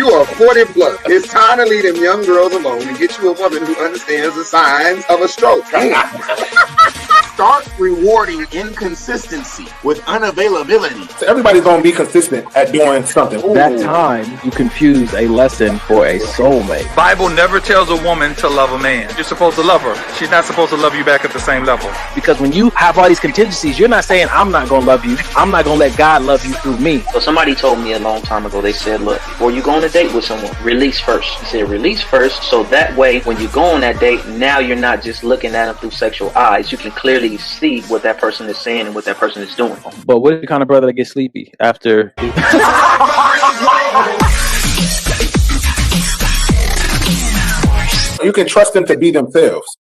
you are 40 plus, it's time to leave them young girls alone and get you a woman who understands the signs of a stroke. Start rewarding inconsistency with unavailability. So everybody's going to be consistent at doing something. That time, you confuse a lesson for a soulmate. Bible never tells a woman to love a man. You're supposed to love her. She's not supposed to love you back at the same level. Because when you have all these contingencies, you're not saying, I'm not going to love you. I'm not going to let God love you through me. So somebody told me a long time ago, they said, look, before you go on a date with someone, release first. He said, release first, so that way, when you go on that date, now you're not just looking at them through sexual eyes. You can clearly see what that person is saying and what that person is doing. But what if the kind of brother that gets sleepy after? You can trust them to be themselves.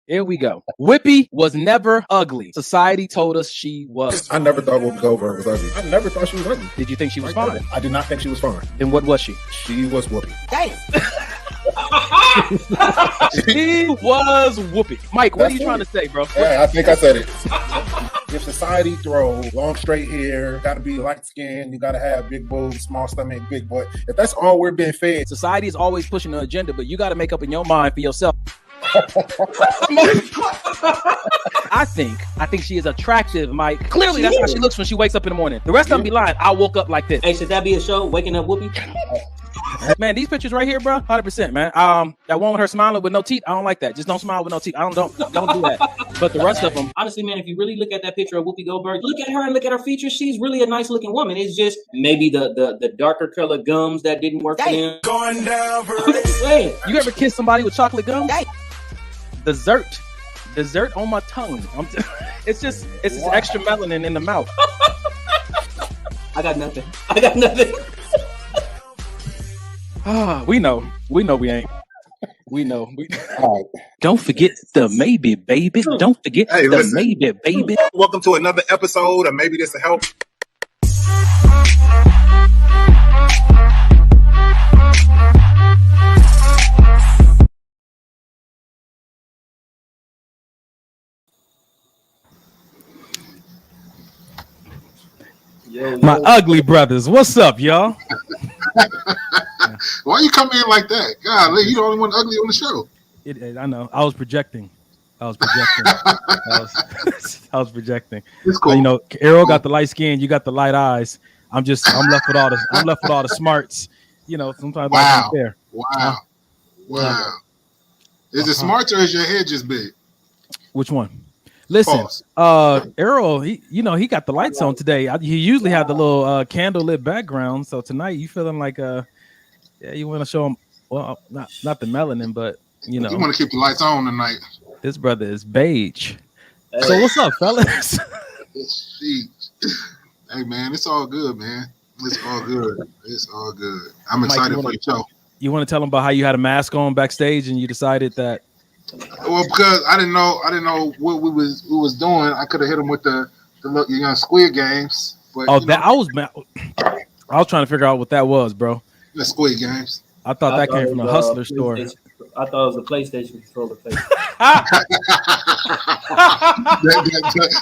Here we go. Whoopi was never ugly. Society told us she was. I never thought Whoopi Goldberg was ugly. I never thought she was ugly. Did you think she was fine? I did not think she was fine. Then what was she? She was Whoopi. Damn. She was Whoopi. Mike, what are you trying to say, bro? Yeah, I think I said it. If society throw long straight hair, gotta be light skinned, you gotta have big boobs, small stomach, big butt. If that's all we're being fed, society is always pushing the agenda, but you got to make up in your mind for yourself. I think she is attractive, Mike. Clearly, that's how she looks when she wakes up in the morning. The rest of them be lying. I woke up like this. Hey, should that be a show? Waking up Whoopi? Man, these pictures right here, bro, 100%, man. That one with her smiling with no teeth, I don't like that. Just don't smile with no teeth. Don't do that. But the rest of them, honestly, man, if you really look at that picture of Whoopi Goldberg, look at her and look at her features. She's really a nice looking woman. It's just maybe the darker color gums that didn't work for them. Going down for you ever kiss somebody with chocolate gum? Dessert on my tongue. It's just extra melanin in the mouth. I got nothing. We know we ain't. We know. Don't forget the maybe, baby. Don't forget the maybe, baby. Welcome to another episode of Maybe This Will Help. My ugly brothers, what's up, y'all? Why you come in like that? God, you the only one ugly on the show. I know. I was projecting. I was projecting. It's cool. You know, Errol got the light skin. You got the light eyes. I'm left with all the smarts. You know, sometimes I don't care. Wow. Is it smarts or is your head just big? Which one? Listen, Errol, he got the lights on today. He usually have the little candle lit background. So tonight you feeling like you want to show him, well, not the melanin, but you know, you want to keep the lights on tonight. This brother is beige. Hey. So what's up, fellas? Hey man, it's all good, man. It's all good. I'm excited for the show. You want to tell them about how you had a mask on backstage and you decided that? Well, because I didn't know what we was doing. I could have hit him with the Squid Games. But I was trying to figure out what that was, bro. The Squid Games. I thought that came from the Hustler store. I thought it was a PlayStation controller.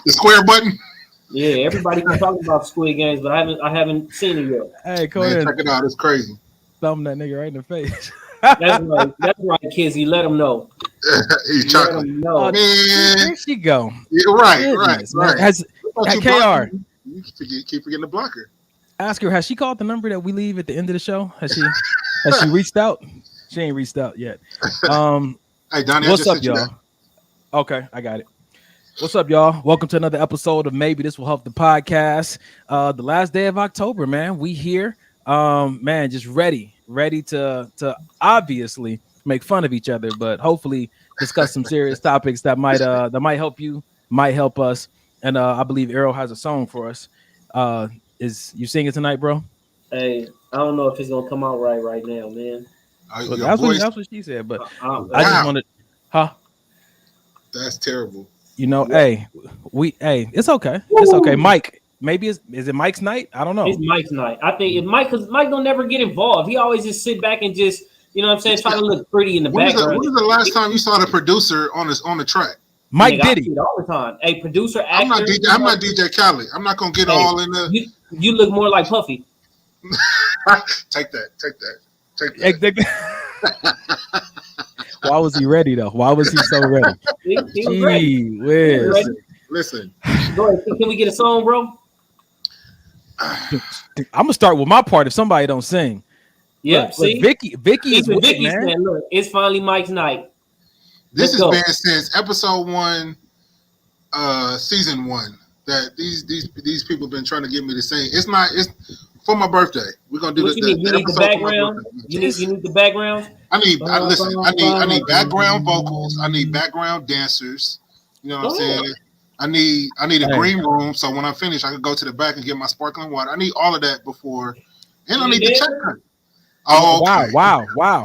The square button. Yeah, everybody can talk about Squid Games, but I haven't seen it yet. Hey, go ahead. Check it out. It's crazy. Thumb that nigga right in the face. That's right, Kizzy. Let him know. He's chuckling. There she go. Yeah, right. Has KR? You keep forgetting the blocker. Ask her, has she called the number that we leave at the end of the show? Has she reached out? She ain't reached out yet. Hey, Donnie, what's up, y'all? Okay, I got it. What's up, y'all? Welcome to another episode of Maybe This Will Help the podcast. The last day of October, man. We here. Man, just ready to obviously make fun of each other, but hopefully discuss some serious topics that might help you, might help us. And I believe Errol has a song for us. Is you singing tonight, bro? Hey, I don't know if it's gonna come out right now, man. That's what she said, but I just wanted, That's terrible. You know, hey, it's okay. It's okay. Mike, maybe is it Mike's night? I don't know. It's Mike's night. I think because Mike don't never get involved. He always just sit back and just, you know what I'm saying, try to look pretty in the background. When was the last time you saw the producer on the track? Mike Diddy. All the time. Hey, producer, actor. I'm not DJ Khaled. I'm not gonna get all in the. You look more like Puffy. Take that. Why was he ready though? Why was he so ready? He was ready. Gee whiz. Listen. Go ahead. Can we get a song, bro? I'm gonna start with my part if somebody don't sing. Yeah, Look, see, Vicky is with it, Vicky's man. saying, look, it's finally Mike's night. This Let's has go. been since episode 1, season 1 that these people have been trying to get me to sing. It's for my birthday. We're gonna do What you need? You need the background. You need the background. I need background vocals. I need background dancers. You know what I'm saying? I need a green room so when I finish, I can go to the back and get my sparkling water. I need all of that before, and I need the check. Oh, okay. Wow. Why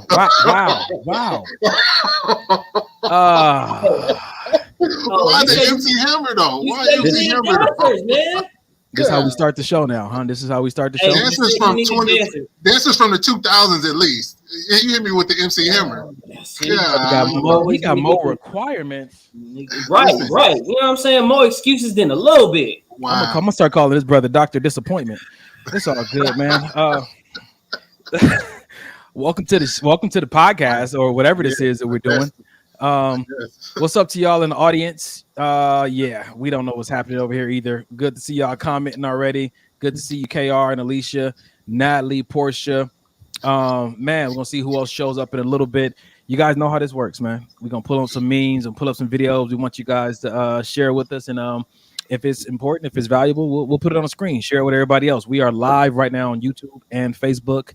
the MC Hammer though? Why MC Hammer though? Man. This is how we start the show now, huh? This is how we start the show. Dancers from the 2000s at least. You hit me with the MC Hammer. He got more requirements. Right. You know what I'm saying? More excuses than a little bit. Wow. I'm gonna start calling this brother Dr. Disappointment. It's all good, man. Welcome to the podcast or whatever this is that we're doing. What's up to y'all in the audience? We don't know what's happening over here either. Good to see y'all commenting already. Good to see you, KR and Alicia, Natalie, Portia. Man, we're gonna see who else shows up in a little bit. You guys know how this works, man. We're gonna pull on some memes and pull up some videos. We want you guys to share with us, and if it's important, if it's valuable, we'll put it on the screen, share it with everybody else. We are live right now on YouTube and Facebook,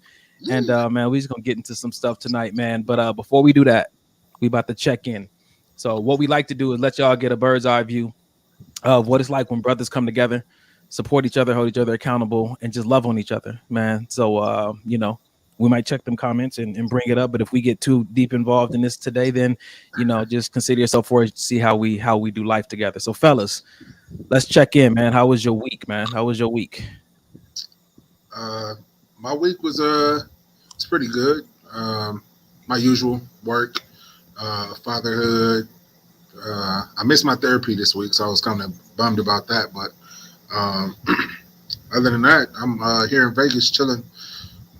and man, we're just gonna get into some stuff tonight, man. But before we do that, we about to check in. So what we like to do is let y'all get a bird's eye view of what it's like when brothers come together, support each other, hold each other accountable, and just love on each other, man. So we might check them comments and bring it up, but if we get too deep involved in this today, then just consider yourself for it to see how we do life together. So fellas, let's check in, man. How was your week, man? How was your week? My week was it's pretty good. My usual work, fatherhood. I missed my therapy this week, so I was kind of bummed about that. But other than that, I'm here in Vegas chilling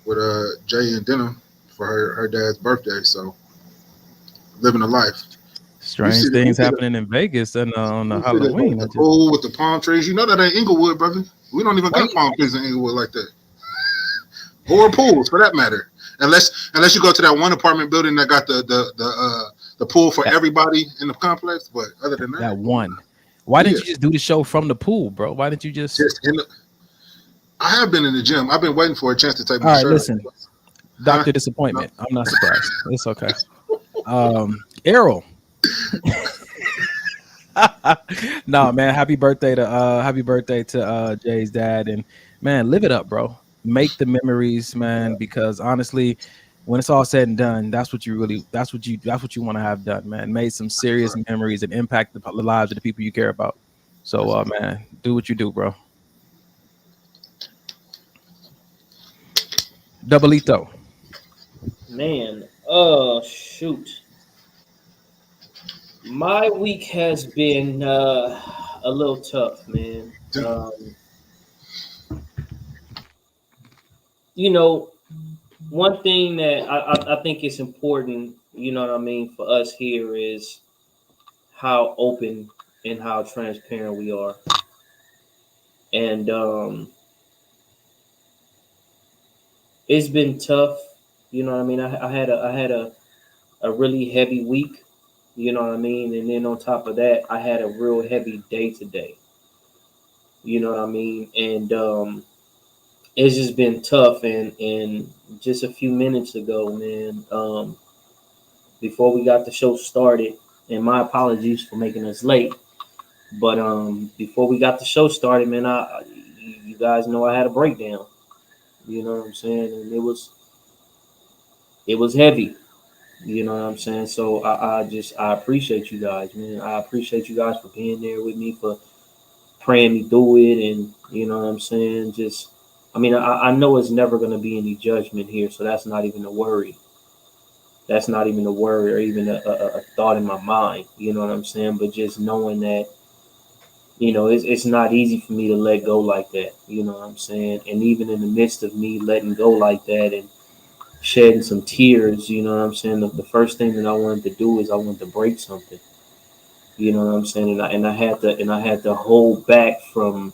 with Jay and Denham for her dad's birthday. So living a life. Strange things happening in Vegas and on the Halloween. The pool with the palm trees. You know that ain't Inglewood, brother. We don't even got palm trees in Inglewood like that. Or pools, for that matter. Unless you go to that one apartment building that got the pool for everybody in the complex. But other than that one. Why didn't you just do the show from the pool, bro? Why didn't you just I have been in the gym. I've been waiting for a chance to take my shirt. All right, listen. Dr. Disappointment. I'm not surprised. It's okay. Errol. No, man, happy birthday to Jay's dad, and man, live it up, bro. Make the memories, man, because honestly, when it's all said and done, that's what you want to have done, man. Made some serious memories and impact the lives of the people you care about. So man, do what you do, bro. Doubleito. Man, shoot. My week has been a little tough, man. One thing that I think is important, for us here is how open and how transparent we are. And it's been tough, I had a really heavy week, and then on top of that, I had a real heavy day today. And it's just been tough. And just a few minutes ago, man, before we got the show started, and my apologies for making us late, but before we got the show started, man, you guys know I had a breakdown. You know what I'm saying? And it was heavy. You know what I'm saying? So I appreciate you guys, man. I appreciate you guys for being there with me, for praying me through it. And you know what I'm saying? I know it's never going to be any judgment here. So that's not even a worry. That's not even a worry or even a thought in my mind. You know what I'm saying? But just knowing that, you know, it's not easy for me to let go like that. You know what I'm saying? And even in the midst of me letting go like that and shedding some tears, you know what I'm saying? The first thing that I wanted to do is I wanted to break something. You know what I'm saying? And I had to hold back from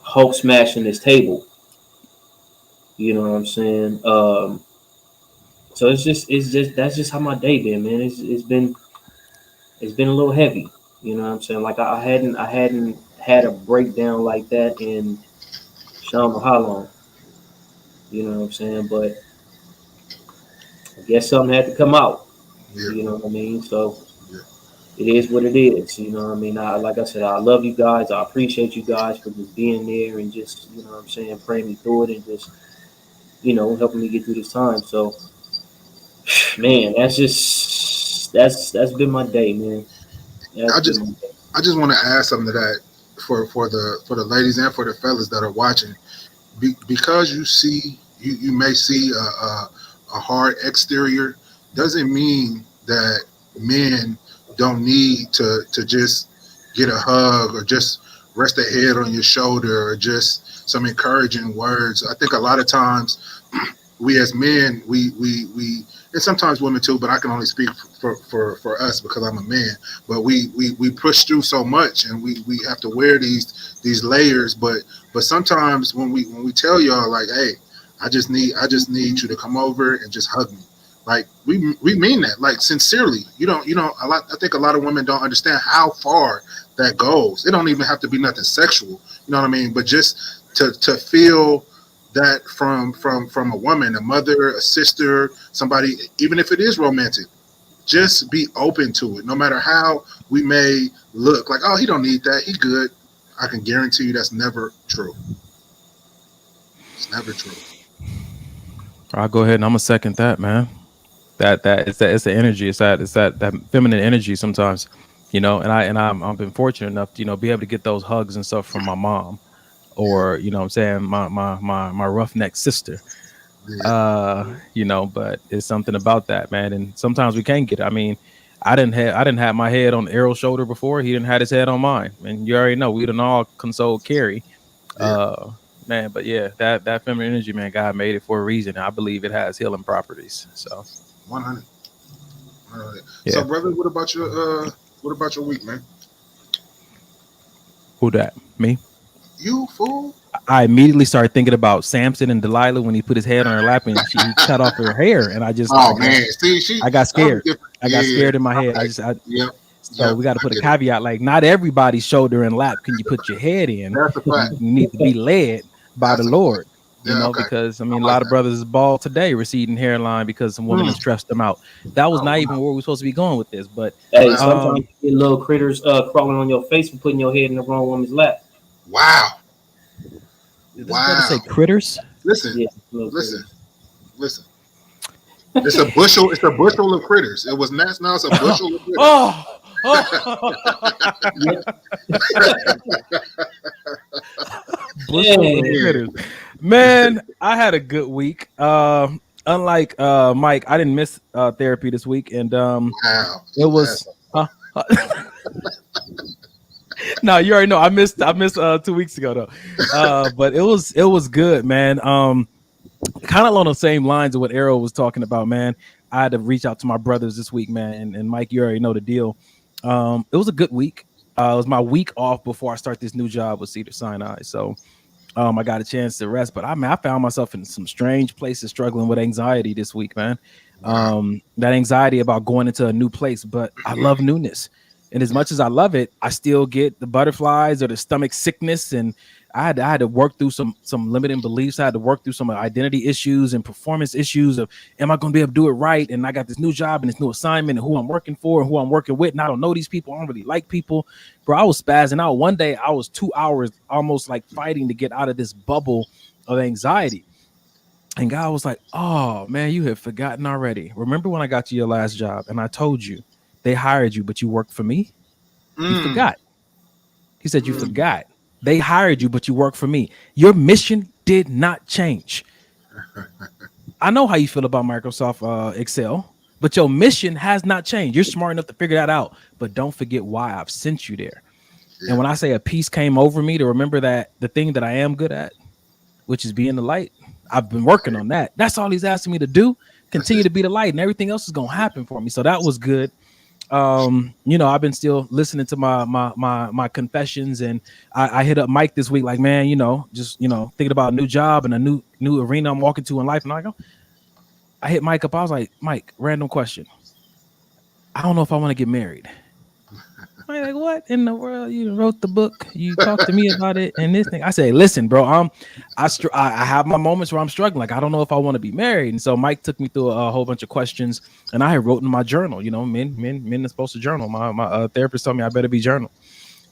Hulk smashing this table. You know what I'm saying? So it's just that's just how my day been, man. It's been a little heavy. You know what I'm saying? Like I hadn't had a breakdown like that in Sean how long. You know what I'm saying? But I guess something had to come out. Yeah. You know what I mean? So Yeah. it is what it is. You know what I mean? Like I said, I love you guys. I appreciate you guys for just being there and just, you know what I'm saying, praying me through it and just, you know, helping me get through this time. So, man, that's been my day, man. I just want to add something to that for the ladies and for the fellas that are watching. Because you may see a hard exterior doesn't mean that men don't need to just get a hug or just rest their head on your shoulder or just some encouraging words. I think a lot of times we as men we and sometimes women too, but I can only speak for us because I'm a man. But we push through so much and we have to wear these layers. But sometimes when we tell y'all like, hey, I just need you to come over and just hug me. Like we mean that, like sincerely. I think a lot of women don't understand how far that goes. It don't even have to be nothing sexual, you know what I mean? But just to feel that from a woman, a mother, a sister, somebody, even if it is romantic, just be open to it. No matter how we may look like, oh, he don't need that, he good. I can guarantee you that's never true. It's never true. I'll go ahead and I'm gonna second that, man. It's the energy. It's that feminine energy sometimes, you know. And I've been fortunate enough to, you know, be able to get those hugs and stuff from my mom, or, you know what I'm saying, my roughneck sister. You know, but it's something about that, man. And sometimes we can't get it. I mean, I didn't have my head on Errol's shoulder before. He didn't have his head on mine. And you already know we didn't all console Carrie. Man, but yeah, that feminine energy, man, God made it for a reason. I believe it has healing properties. So 100. Yeah. So, brother, what about your week, man? Who that? Me? You fool! I immediately started thinking about Samson and Delilah when he put his head on her lap and he cut off her hair, and I got scared. I got scared in my head. So we got to put a caveat, like not everybody's shoulder and lap can you put your head in. That's a fact. You need to be led by the Lord. You know, because I mean, a lot of brothers is bald today, receding hairline because some woman has stressed them out. That was not even where we're supposed to be going with this. But hey, sometimes you get little critters crawling on your face and putting your head in the wrong woman's lap. Wow. Did this brother say critters? Listen. Critters. Listen. It's a bushel of critters. It was now it's a bushel of critters. Man, I had a good week. Unlike Mike, I didn't miss therapy this week, and it was no, you already know I missed 2 weeks ago though. But it was good, man. Kind of along the same lines of what Errol was talking about, man. I had to reach out to my brothers this week, man, and Mike, you already know the deal. It was a good week. It was my week off before I start this new job with Cedar Sinai, so I got a chance to rest. But I found myself in some strange places, struggling with anxiety this week, man. That anxiety about going into a new place, but I love newness. And as much as I love it, I still get the butterflies or the stomach sickness. And I had to work through some limiting beliefs. I had to work through some identity issues and performance issues of, am I going to be able to do it right? And I got this new job and this new assignment and who I'm working for and who I'm working with. And I don't know these people. I don't really like people. Bro, I was spazzing out. One day I was 2 hours almost like fighting to get out of this bubble of anxiety. And God was like, oh, man, you have forgotten already. Remember when I got you your last job and I told you they hired you, but you worked for me? You forgot. He said, you forgot. They hired you, but you work for me. Your mission did not change. I know how you feel about Microsoft Excel, but your mission has not changed. You're smart enough to figure that out, but don't forget why I've sent you there. And when I say a peace came over me to remember that the thing that I am good at, which is being the light, I've been working on that. That's all he's asking me to do. Continue to be the light, and everything else is gonna happen for me. So that was good. I've been still listening to my confessions, and I hit up Mike this week, like, man, just thinking about a new job and a new arena I'm walking to in life. And I hit Mike up. I was like, Mike, random question. I don't know if I want to get married. I'm like, what in the world? You wrote the book. You talked to me about it and this thing. I say, listen, bro, I have my moments where I'm struggling. Like, I don't know if I want to be married. And so Mike took me through a whole bunch of questions, and I had wrote in my journal. Men are supposed to journal. My therapist told me I better be journal.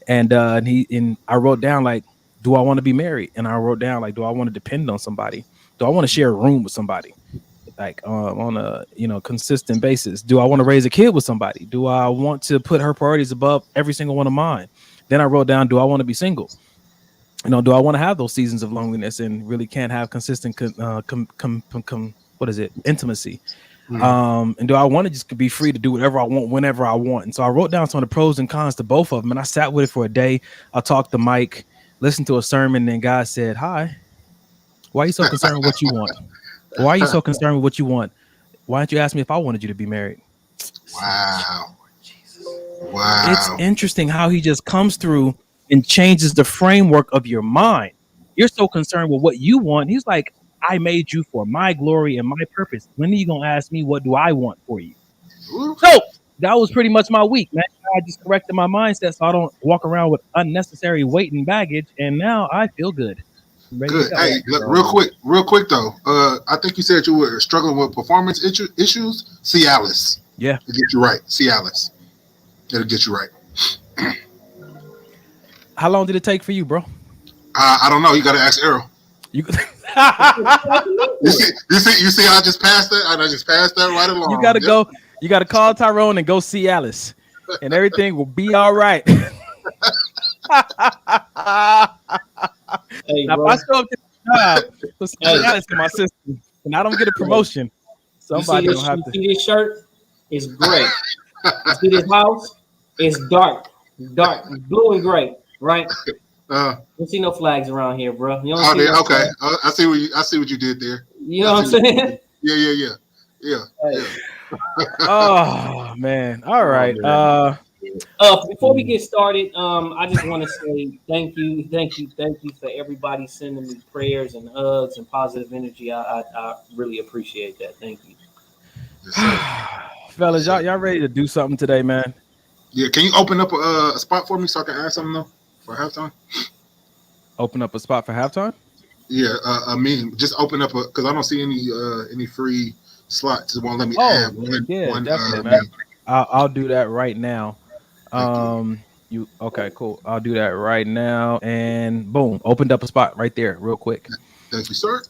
And I wrote down, like, do I want to be married? And I wrote down, like, do I want to depend on somebody? Do I want to share a room with somebody? Like on a consistent basis. Do I want to raise a kid with somebody? Do I want to put her priorities above every single one of mine? Then I wrote down, do I want to be single? Do I want to have those seasons of loneliness and really can't have consistent intimacy? And do I want to just be free to do whatever I want whenever I want? And so I wrote down some of the pros and cons to both of them, and I sat with it for a day. I talked to Mike, listened to a sermon, and God said, hi, why are you so concerned with what you want? Why are you so concerned with what you want? Why don't you ask me if I wanted you to be married? Wow. Jesus. Wow. It's interesting how he just comes through and changes the framework of your mind. You're so concerned with what you want. He's like, I made you for my glory and my purpose. When are you going to ask me, what do I want for you? Ooh. So that was pretty much my week, man. I just corrected my mindset so I don't walk around with unnecessary weight and baggage. And now I feel good. Good. Hey, look, real quick though. I think you said you were struggling with performance issues. See Alice. Yeah. It'll get you right. See Alice. It'll get you right. How long did it take for you, bro? I don't know. You got to ask Errol. You see, I just passed that. I just passed that right along. You got to go. You got to call Tyrone and go see Alice, and everything will be all right. Hey, now, if I show up to the job for somebody else in my system and I don't get a promotion, somebody don't have to. See this shirt? It's gray. You see this house? It's dark, blue and gray, right? Don't see no flags around here, bro. You don't see no okay. I see what you did there. You know what I'm saying? Yeah. Hey. Oh man! All right. Before we get started, I just want to say thank you for everybody sending me prayers and hugs and positive energy. I really appreciate that. Thank you, fellas. Y'all ready to do something today, man? Yeah. Can you open up a spot for me so I can add something though for halftime? Open up a spot for halftime? Yeah. Just open up because I don't see any free slots. It won't let me add one. Definitely, man. I'll do that right now. Okay, cool. I'll do that right now, and boom, opened up a spot right there, real quick. Thank you, sir.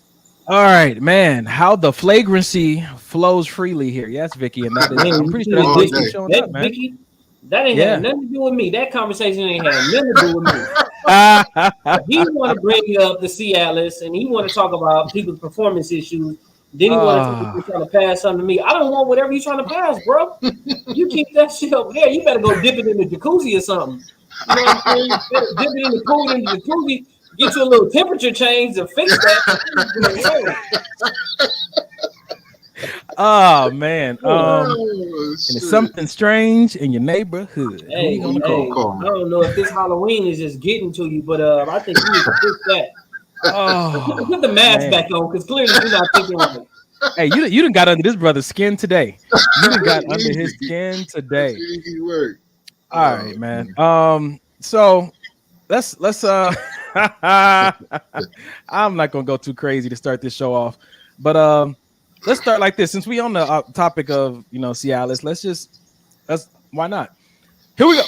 All right, man. How the flagrancy flows freely here. Yes, Vicky, and that is, I'm pretty sure that's showing up, man. Vicky, that ain't had nothing to do with me. That conversation ain't had nothing to do with me. He want to bring up the C Alice, and he want to talk about people's performance issues. Then he want to trying to pass something to me. I don't want whatever you trying to pass, bro. You keep that shit over there. You better go dip it in the jacuzzi or something. You know what I'm saying? Dip it in the pool, in the jacuzzi. Get you a little temperature change to fix that. Oh man. And it's something strange in your neighborhood. Hey, I don't know if this Halloween is just getting to you, but I think you need to fix that. Oh, put the mask back on because clearly you're not thinking right. Hey, you done got under this brother's skin today. You done got under his skin today. All right, man. So let's I'm not gonna go too crazy to start this show off, but let's start like this. Since we on the topic of Cialis, let's why not? Here we go.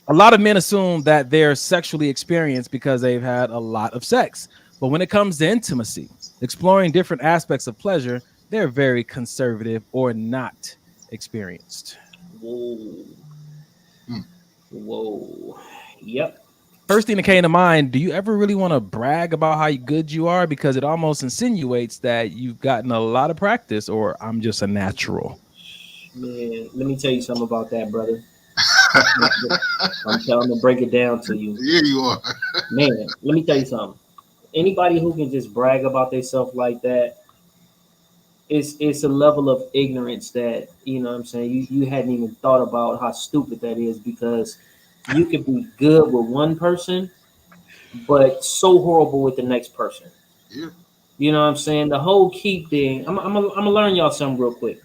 A lot of men assume that they're sexually experienced because they've had a lot of sex. But when it comes to intimacy, exploring different aspects of pleasure, they're very conservative or not experienced. Whoa. Yep. First thing that came to mind, do you ever really want to brag about how good you are? Because it almost insinuates that you've gotten a lot of practice, or I'm just a natural. Man, let me tell you something about that, brother. I'm telling to break it down to you. Yeah, you are. Man, let me tell you something. Anybody who can just brag about themselves like that, it's a level of ignorance that, you know what I'm saying, you hadn't even thought about how stupid that is, because you could be good with one person, but so horrible with the next person. Yeah. You know what I'm saying? The whole key thing, I'm gonna learn y'all something real quick.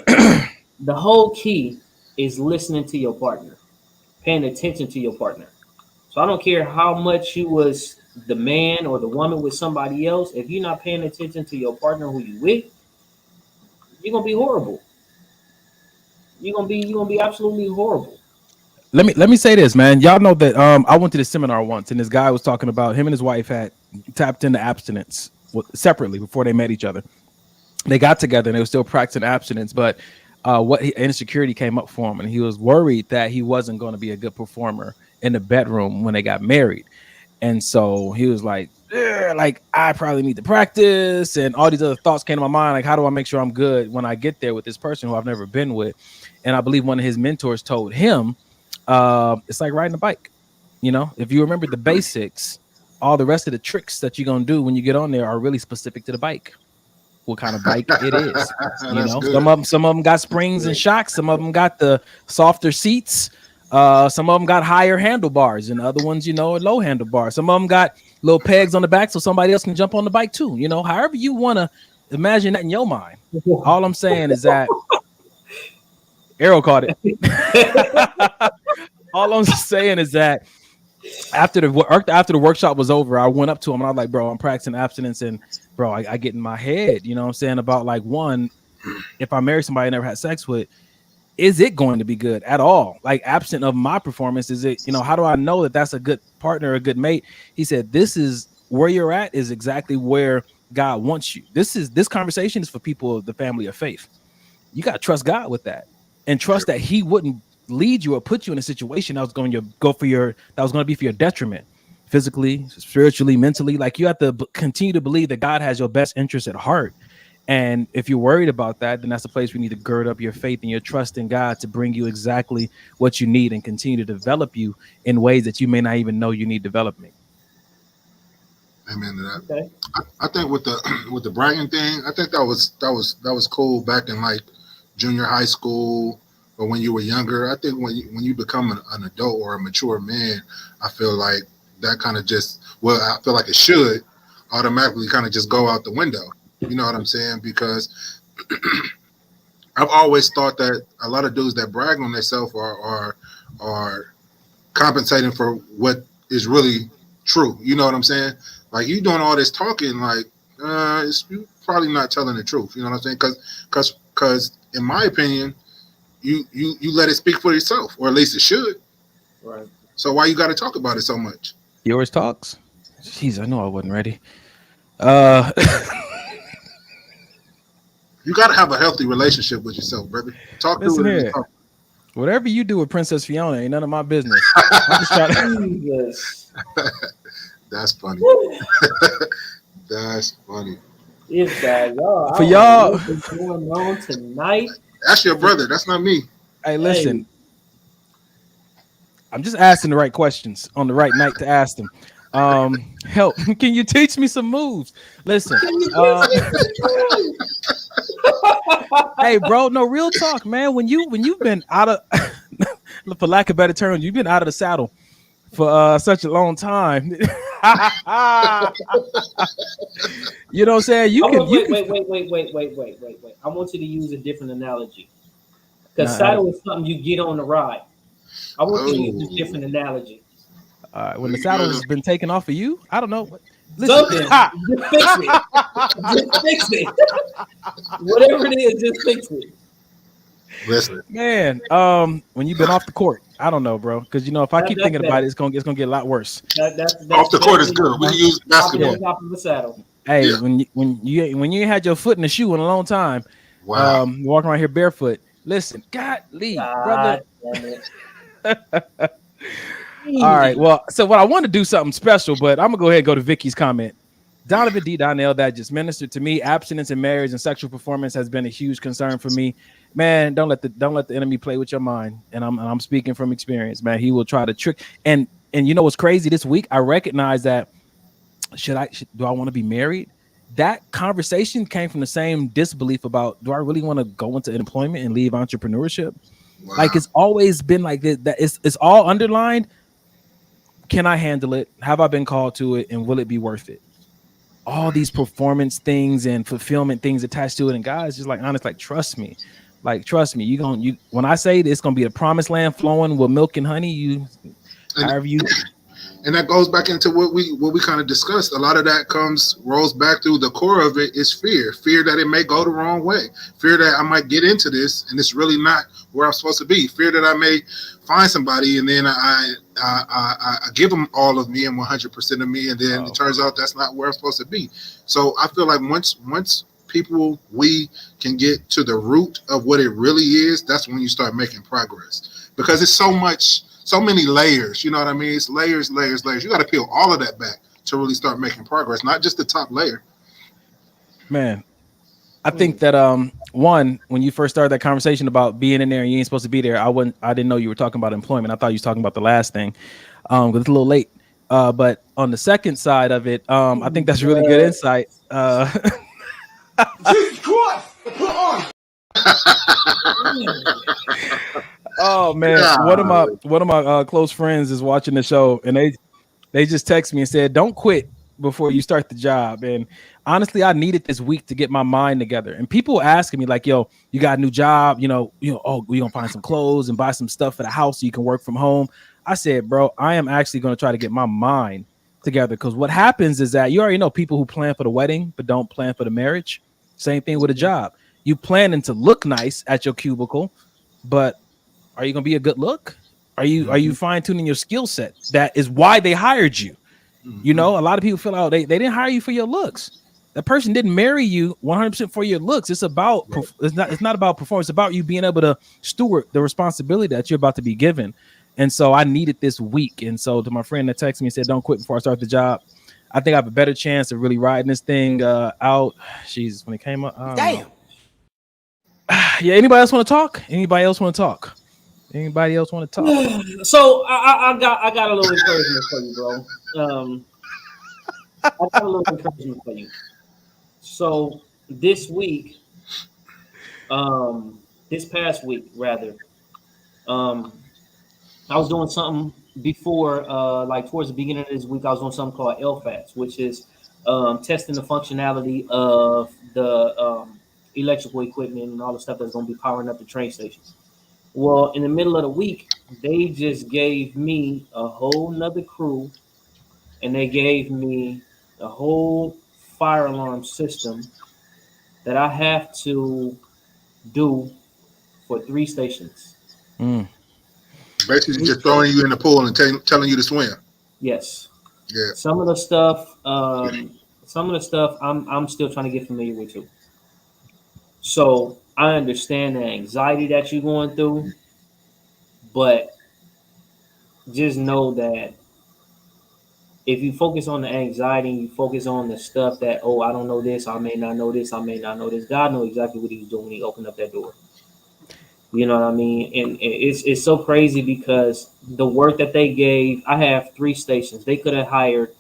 The whole key is listening to your partner, paying attention to your partner. So I don't care how much you was the man or the woman with somebody else. If you're not paying attention to your partner who you with, you're gonna be horrible. You're gonna be absolutely horrible. Let me say this, man. Y'all know that I went to this seminar once, and this guy was talking about him and his wife had tapped into abstinence separately before they met each other. They got together and they were still practicing abstinence, but insecurity came up for him, and he was worried that he wasn't going to be a good performer in the bedroom when they got married. And so he was like, I probably need to practice, and all these other thoughts came to my mind, like, how do I make sure I'm good when I get there with this person who I've never been with? And I believe one of his mentors told him, it's like riding a bike. You know, if you remember the basics, all the rest of the tricks that you're gonna do when you get on there are really specific to the bike. What kind of bike it is? You know, good. Some of them got springs and shocks. Some of them got the softer seats. Some of them got higher handlebars, and other ones, you know, low handlebars. Some of them got little pegs on the back so somebody else can jump on the bike too. You know, however you want to imagine that in your mind. All I'm saying is that Arrow caught it. All I'm saying is that after the workshop was over, I went up to him and I was like, bro, I'm practicing abstinence, and bro, I get in my head, you know what I'm saying, about like, one, if I marry somebody I never had sex with, is it going to be good at all? Like, absent of my performance, is it, you know, how do I know that that's a good partner, a good mate? He said, this is where you're at is exactly where God wants you. This conversation is for people of the family of faith. You got to trust God with that, and trust that he wouldn't lead you or put you in a situation that was going to be for your detriment, physically, spiritually, mentally. Like, you have to continue to believe that God has your best interest at heart. And if you're worried about that, then that's the place we need to gird up your faith and your trust in God to bring you exactly what you need and continue to develop you in ways that you may not even know you need development. Amen to that. Okay. I think with the bragging thing, I think that was cool back in like junior high school, or when you were younger. I think when you become an adult or a mature man, I feel like that kind of I feel like it should automatically kind of just go out the window. You know what I'm saying? Because I've always thought that a lot of dudes that brag on themselves are compensating for what is really true. You know what I'm saying? Like, you doing all this talking, like, you're probably not telling the truth. You know what I'm saying? Because in my opinion, you let it speak for yourself, or at least it should. Right. So why you got to talk about it so much? Yours talks. Jeez, I know I wasn't ready. You got to have a healthy relationship with yourself, brother. Talk to it. Whatever you do with Princess Fiona ain't none of my business. I'm just trying to... That's funny. That's funny. For y'all, what's going on tonight? That's your brother. That's not me. Hey, listen. I'm just asking the right questions on the right night to ask them. Help. Can you teach me some moves? Listen. Hey, bro, no, real talk, man. When you've been out of, for lack of better term, you've been out of the saddle for such a long time. You know what I'm saying? Wait. I want you to use a different analogy, because saddle is something you get on the ride. I want you to use a different analogy. When the saddle has been taken off of you, I don't know. Listen, just fix it. Just fix it. Whatever it is, just fix it. Listen, man. When you've been off the court, I don't know, bro. Because you know, if I keep thinking about it, it's gonna get a lot worse. That's off the court is good. We use basketball. Top of the saddle. Hey, yeah. when you ain't had your foot in the shoe in a long time, wow, walking around here barefoot. Listen, brother. All right, well, so what I want to do something special, but I'm gonna go ahead and go to Vicky's comment. Donovan D. Donnell, that just ministered to me. Abstinence in marriage and sexual performance has been a huge concern for me. man, don't let the enemy play with your mind. And I'm speaking from experience, man. He will try to trick. And you know what's crazy? This week I recognize that do I want to be married? That conversation came from the same disbelief about, do I really want to go into employment and leave entrepreneurship? Wow. Like, it's always been like this, that it's all underlined. Can I handle it? Have I been called to it? And will it be worth it? All these performance things and fulfillment things attached to it. And guys, just like honest, like trust me. When I say it's gonna be a promised land flowing with milk and honey, and that goes back into what we kind of discussed. A lot of that rolls back through the core of it is fear that it may go the wrong way, fear that I might get into this and it's really not where I'm supposed to be, fear that I may find somebody and then I give them all of me and 100% of me, and then it turns out that's not where I'm supposed to be. So I feel like once we can get to the root of what it really is, that's when you start making progress, because it's so many layers, you know what I mean? It's layers. You got to peel all of that back to really start making progress, not just the top layer. Man, I think that when you first started that conversation about being in there and you ain't supposed to be there, I didn't know you were talking about employment. I thought you was talking about the last thing, because it's a little late. But on the second side of it, I think that's really good insight. Jesus Christ! Put on. Oh man, one of my close friends is watching the show, and they just text me and said, "Don't quit before you start the job." And honestly, I needed this week to get my mind together. And people asking me like, "Yo, you got a new job? Oh, we gonna find some clothes and buy some stuff for the house so you can work from home." I said, "Bro, I am actually gonna try to get my mind together, because what happens is that you already know people who plan for the wedding but don't plan for the marriage. Same thing with a job. You planning to look nice at your cubicle, but are you gonna be a good look? Are you fine tuning your skill set? That is why they hired you. A lot of people feel out they didn't hire you for your looks. That person didn't marry you 100% for your looks. It's about it's not about performance. It's about you being able to steward the responsibility that you're about to be given. And so I needed this week. And so to my friend that texted me and said, "Don't quit before I start the job," I think I have a better chance of really riding this thing out. Jesus, when it came up, damn. Yeah. Anybody else want to talk? Anybody else want to talk? So I got a little encouragement for you, bro. I got a little encouragement for you. So this past week, rather, I was doing something before, like towards the beginning of this week, I was doing something called LFATS, which is testing the functionality of the electrical equipment and all the stuff that's going to be powering up the train stations. Well, in the middle of the week, they just gave me a whole nother crew, and they gave me a whole fire alarm system that I have to do for 3 stations. Basically just throwing you in the pool and telling you to swim. Yes. Yeah. Some of the stuff I'm still trying to get familiar with too. So I understand the anxiety that you're going through, but just know that if you focus on the anxiety and you focus on the stuff that, oh, I don't know this, I may not know this, God knows exactly what he was doing when he opened up that door. You know what I mean? And it's so crazy because the work that they gave, I have 3 stations. They could have hired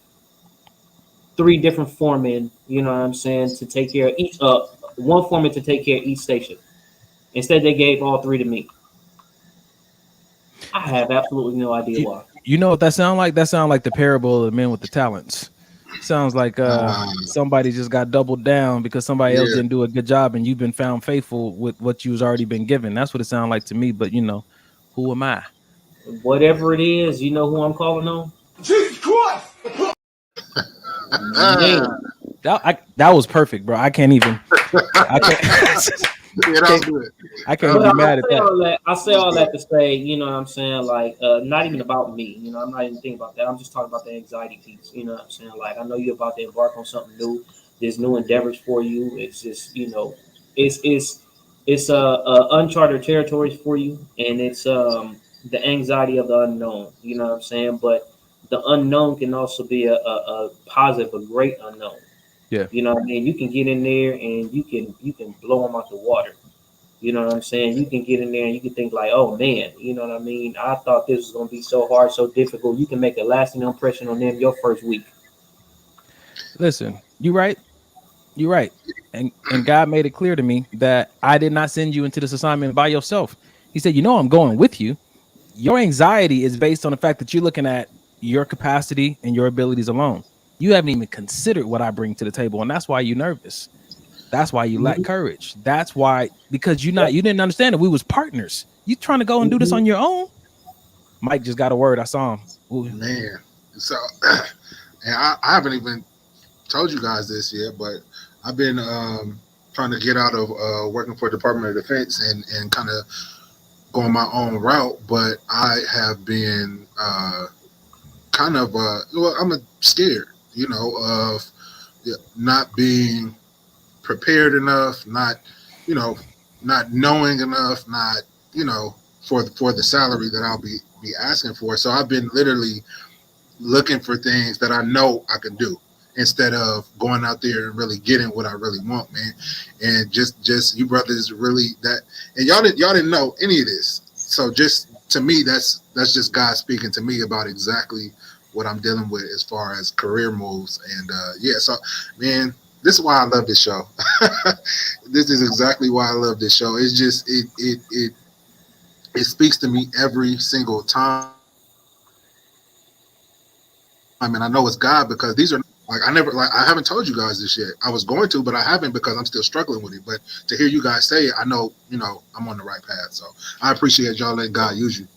3 different foremen, you know what I'm saying, to take care of each, one foreman to take care of each station. Instead, they gave all 3 to me. I have absolutely no idea why. You know what that sound like? That sound like the parable of the men with the talents. Sounds like somebody just got doubled down because somebody else didn't do a good job, and you've been found faithful with what you've already been given. That's what it sounds like to me. But who am I? Whatever it is, you know who I'm calling on? Jesus Christ! That was perfect, bro. I can't even. I can't be mad at that. I say all that to say, you know what I'm saying? Like, not even about me. I'm not even thinking about that. I'm just talking about the anxiety piece. You know what I'm saying? Like, I know you're about to embark on something new. There's new endeavors for you. It's just, it's uncharted territories for you, and it's the anxiety of the unknown. You know what I'm saying? But the unknown can also be a positive, a great unknown. Yeah. You know what I mean? You can get in there and you can blow them out the water. You know what I'm saying? You can get in there and you can think like, oh man, you know what I mean? I thought this was gonna be so hard, so difficult. You can make a lasting impression on them your first week. Listen, you're right. You're right. And God made it clear to me that I did not send you into this assignment by yourself. He said, you know, I'm going with you. Your anxiety is based on the fact that you're looking at your capacity and your abilities alone. You haven't even considered what I bring to the table, and that's why you're nervous. That's why you lack courage. That's why, because you didn't understand that we was partners. You trying to go and do this on your own? Mike just got a word. I saw him. Ooh. Man, so and I haven't even told you guys this yet, but I've been trying to get out of working for the Department of Defense and kind of going my own route. But I have been kind of I'm scared, you know, of not being prepared enough, not knowing enough, not, you know, for the salary that I'll be asking for. So I've been literally looking for things that I know I can do instead of going out there and really getting what I really want, man. And just you brothers really that, and y'all didn't know any of this. So just to me, that's just God speaking to me about exactly what I'm dealing with as far as career moves. And so man, this is why I love this show. This is exactly why I love this show. It's just it speaks to me every single time. I mean, I know it's God because these are I haven't told you guys this yet. I was going to, but I haven't because I'm still struggling with it. But to hear you guys say it, I know, you know, I'm on the right path. So I appreciate y'all letting God use you.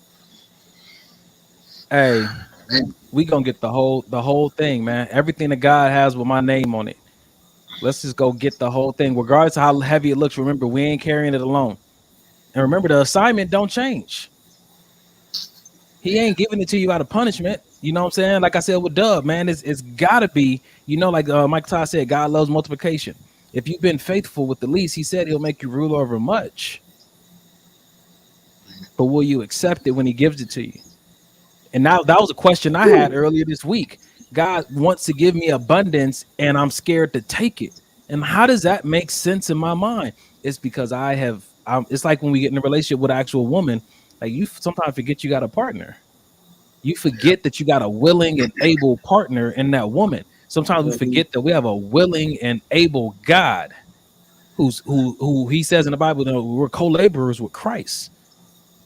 Hey, man, we gonna get the whole thing, man. Everything that God has with my name on it. Let's just go get the whole thing, regardless of how heavy it looks. Remember, we ain't carrying it alone. And remember, the assignment don't change. He ain't giving it to you out of punishment. You know what I'm saying? Like I said with Dub, man, it's gotta be, you know, like Mike Todd said, God loves multiplication. If you've been faithful with the least, he said he'll make you rule over much. But will you accept it when he gives it to you? And now that was a question I had earlier this week. God wants to give me abundance and I'm scared to take it. And how does that make sense in my mind? It's because it's like when we get in a relationship with an actual woman, like you sometimes forget you got a partner. You forget that you got a willing and able partner in that woman. Sometimes we forget that we have a willing and able God who he says in the Bible that we're co-laborers with Christ.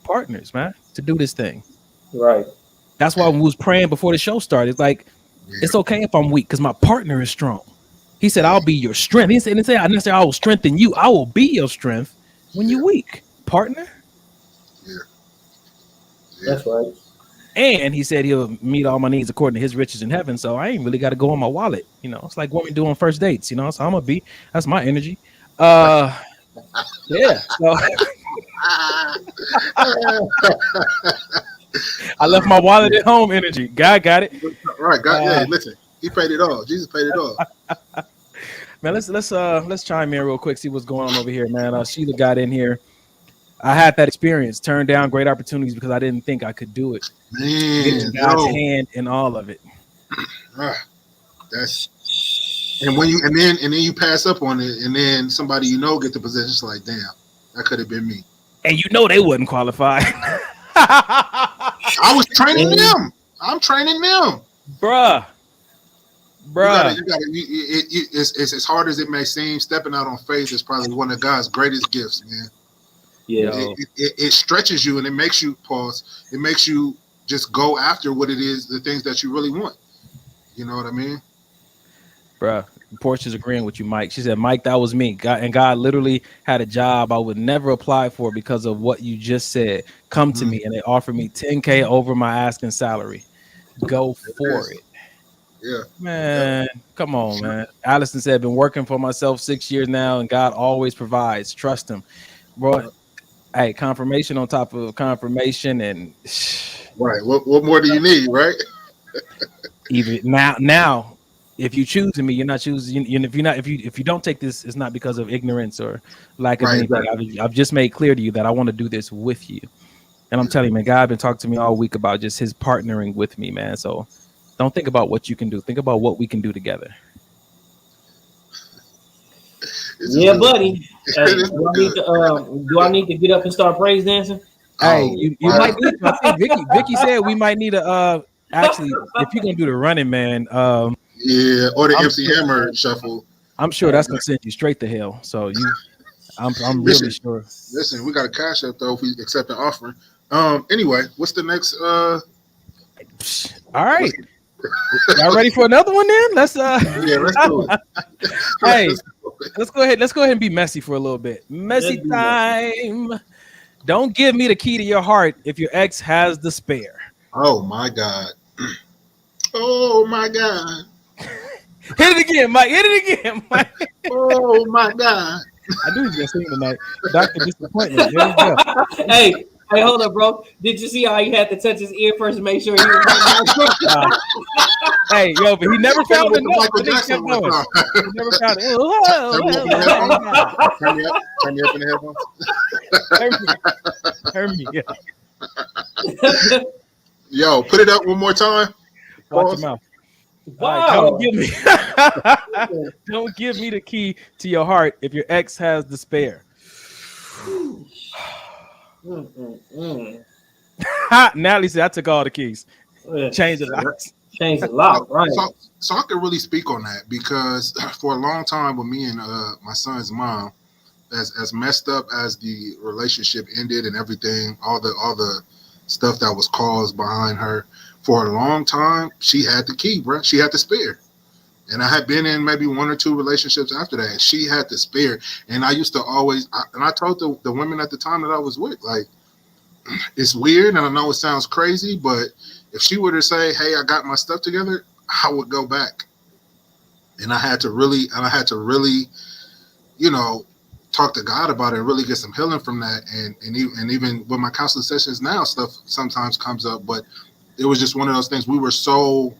Partners, man, to do this thing. Right. That's why when we was praying before the show started, it's like, it's okay if I'm weak because my partner is strong. He said, I'll be your strength. He didn't say I necessarily I will strengthen you. I will be your strength when you're weak. Partner? Yeah. That's right. And he said he'll meet all my needs according to his riches in heaven. So I ain't really got to go on my wallet. You know, it's like what we do on first dates, you know. So I'm gonna be, that's my energy. Yeah. So I left my wallet at home energy. God got it. Right, God, yeah, listen, he paid it all. Jesus paid it all. Man, let's chime in real quick, see what's going on over here, man. Sheila got in here. I had that experience, turned down great opportunities because I didn't think I could do it. Man, God's hand in all of it. That's and when then you pass up on it, and then somebody you know get the position. It's like, damn, that could have been me. And you know they wouldn't qualify. I was training them. I'm training them, bruh. It's as hard as it may seem. Stepping out on faith is probably one of God's greatest gifts, man. Yeah, it stretches you and it makes you pause. It makes you just go after what it is, the things that you really want. You know what I mean? Bruh, Portia's agreeing with you, Mike. She said, Mike, that was me. God literally had a job I would never apply for because of what you just said. Come to me, and they offered me $10K over my asking salary. Go for it. Yeah. Man, come on, man. Allison said, been working for myself 6 years now, and God always provides. Trust him. Bro, hey, confirmation on top of confirmation, and right. What more do you need, right? Even now, if you choose me, you're not choosing. If you don't take this, it's not because of ignorance or lack of anything. Right. I've just made clear to you that I want to do this with you, and I'm telling you, man, God been talking to me all week about just his partnering with me, man. So don't think about what you can do. Think about what we can do together. Yeah, buddy. Hey, do I need to get up and start praise dancing? Hey, you might need to. I think Vicky said we might need to actually, if you're gonna do the running man, yeah, or the MC Hammer shuffle. I'm sure that's gonna send you straight to hell. So I'm really sure. Listen, we got a cash up though if we accept an offering. Anyway, what's the next All right. Y'all ready for another one then? Let's let's do it. Hey, let's go ahead and be messy for a little bit. Messy time. Don't give me the key to your heart if your ex has the spare. Oh my God. Oh my God. Hit it again, Mike. Hit it again, Mike. Oh my God. I knew he was gonna sing tonight. Dr. Disappointment. There you go. Hey, hold up, bro. Did you see how he had to touch his ear first to make sure he was hey, yo, but he never found the note. He never found it. Turn me up in the headphones. Heard me. Yeah. Yo, put it up one more time. Watch your mouth. Wow. Right, don't give me the key to your heart if your ex has the spare. Natalie said I took all the keys. Change the lock. Change the lock, right? So I could really speak on that because for a long time with me and my son's mom, as messed up as the relationship ended and everything, all the stuff that was caused behind her, for a long time she had the key, bro. She had the spare. And I had been in maybe one or two relationships after that. She had the spare. And I used to always, I told the women at the time that I was with, like, it's weird. And I know it sounds crazy, but if she were to say, hey, I got my stuff together, I would go back. And I had to really, you know, talk to God about it and really get some healing from that. And even with my counseling sessions now, stuff sometimes comes up, but it was just one of those things. We were so,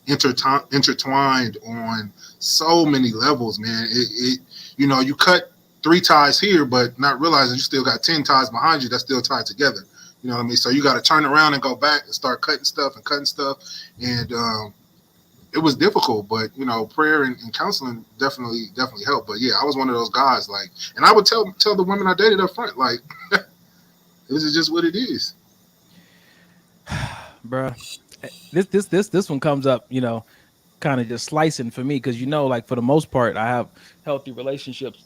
intertwined on so many levels, man. It you know, you cut 3 ties here, but not realizing you still got 10 ties behind you that's still tied together. You know what I mean? So you got to turn around and go back and start cutting stuff. And it was difficult, but you know, prayer and counseling definitely helped. But yeah, I was one of those guys, like, and I would tell the women I dated up front, like, this is just what it is. Bruh. This one comes up, you know, kind of just slicing for me because, you know, like for the most part, I have healthy relationships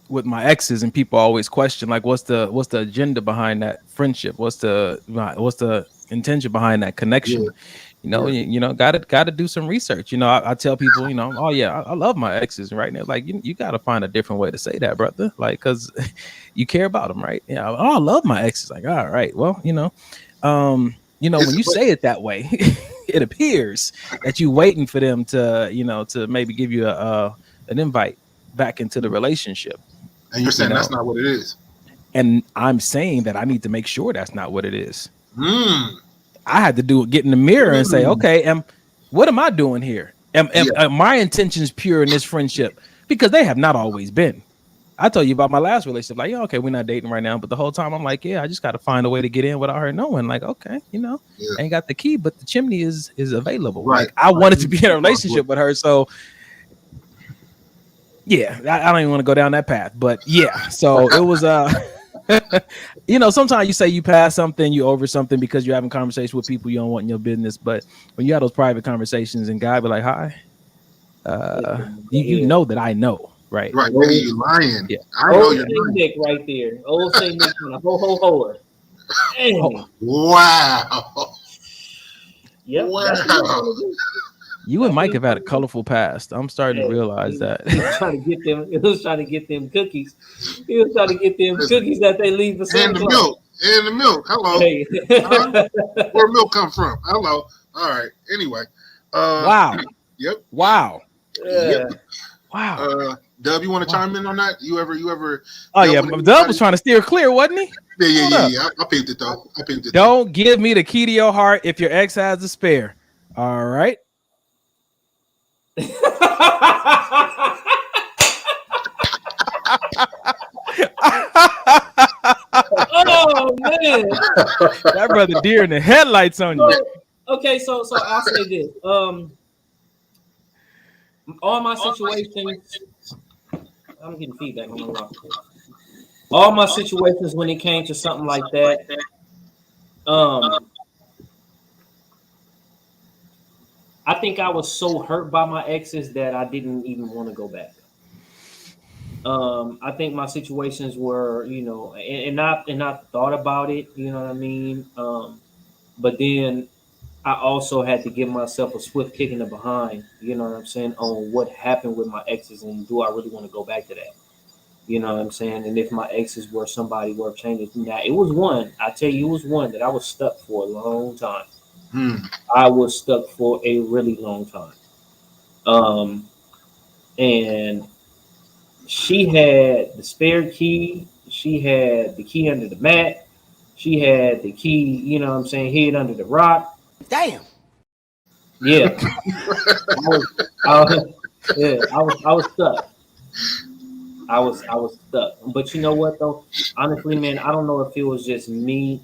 with my exes, and people always question, like, what's the agenda behind that friendship? What's the intention behind that connection? Yeah. You know, you know, gotta do some research. You know, I tell people, you know, oh yeah, I love my exes right now. Like, you got to find a different way to say that, brother. Like, because you care about them, right? Yeah. Oh, I love my exes. Like, all right, well, you know, when you say it that way, it appears that you're waiting for them to, you know, to maybe give you an invite back into the relationship. And you're saying that's not what it is. And I'm saying that I need to make sure that's not what it is. I had to get in the mirror and say, okay, what am I doing here? Am my intentions pure in this friendship? Because they have not always been. I told you about my last relationship. Like, yeah, okay, we're not dating right now. But the whole time I'm like, yeah, I just got to find a way to get in without her knowing. Like, okay, you know, I ain't got the key, but the chimney is available. Right. Like, I wanted to be in a relationship with her. So, yeah, I don't even want to go down that path. But, yeah, so it was, you know, sometimes you say you pass something, you over something because you're having conversations with people you don't want in your business. But when you have those private conversations and guy be like, hi, you know that I know. Right. Nigga, you lying. Yeah. I know you're lying. Nick right there. Old Saint Nick on a ho. Oh, wow. Yep. Wow. You and Mike have had a colorful past. I'm starting to realize that. He was trying to get them. He was trying to get them cookies. He was trying to get them cookies that they leave for and the milk. And the milk. Hello. Hey. Where milk come from? Hello. All right. Anyway. Wow. Yep. Wow. Yep. Wow. Dub, you want to chime in on that? You ever? Oh yeah, Dub was trying to steer clear, wasn't he? Yeah. I peeped it though. Don't give me the key to your heart if your ex has a spare. All right. Oh man, that brother deer in the headlights on you. Okay, so I'll say this. All my situations, I'm getting feedback on my rock. All my situations when it came to something like that, I think I was so hurt by my exes that I didn't even want to go back. I think my situations were, and I thought about it, you know what I mean? But then I also had to give myself a swift kick in the behind, you know what I'm saying, on what happened with my exes and do I really want to go back to that? You know what I'm saying? And if my exes were somebody worth changing. Now, it was one, I tell you, it was one that I was stuck for a long time. I was stuck for a really long time. And she had the spare key. She had the key under the mat. She had the key, you know what I'm saying, hid under the rock. Damn. Yeah. I was stuck. I was stuck. But you know what though? Honestly, man, I don't know if it was just me,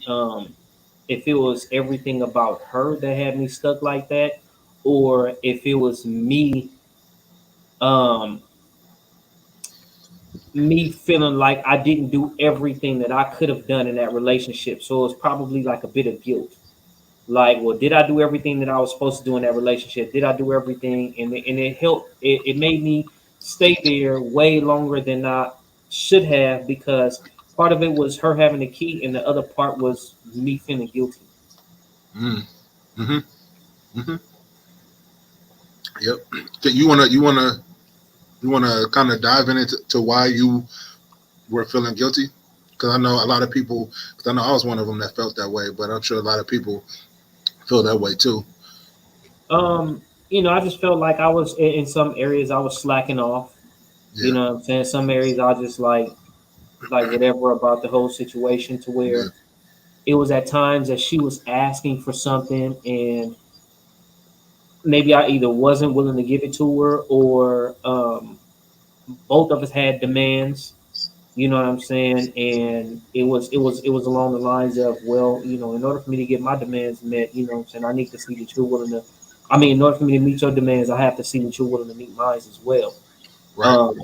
if it was everything about her that had me stuck like that, or if it was me me feeling like I didn't do everything that I could have done in that relationship. So it's probably like a bit of guilt. Like, well, did I do everything that I was supposed to do in that relationship? Did I do everything? And it helped. It made me stay there way longer than I should have because part of it was her having the key and the other part was me feeling guilty. Yep. You wanna kind of dive into why you were feeling guilty? Because I know a lot of people. Because I know I was one of them that felt that way, but I'm sure a lot of people feel that way too. I just felt like I was in some areas I was slacking off. Yeah. You know what I'm saying? Some areas I just like whatever about the whole situation to where it was at times that she was asking for something and maybe I either wasn't willing to give it to her or both of us had demands, you know what I'm saying? And it was along the lines of, well, in order for me to get my demands met, you know what I'm saying, I need to see that you're willing to, in order for me to meet your demands, I have to see that you're willing to meet mine as well. Right.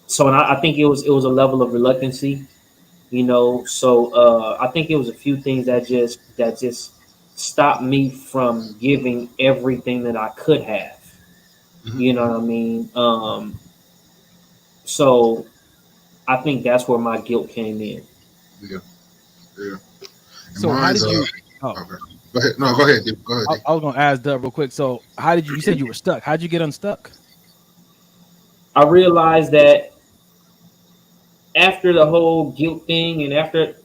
So I think it was a level of reluctancy, so I think it was a few things that just stopped me from giving everything that I could have. You know what I mean? So I think that's where my guilt came in. Yeah. So how did you? Okay. Go ahead. No, go ahead. Go ahead. I was gonna ask Dub real quick. So how did you? You said you were stuck. How'd you get unstuck? I realized that after the whole guilt thing and after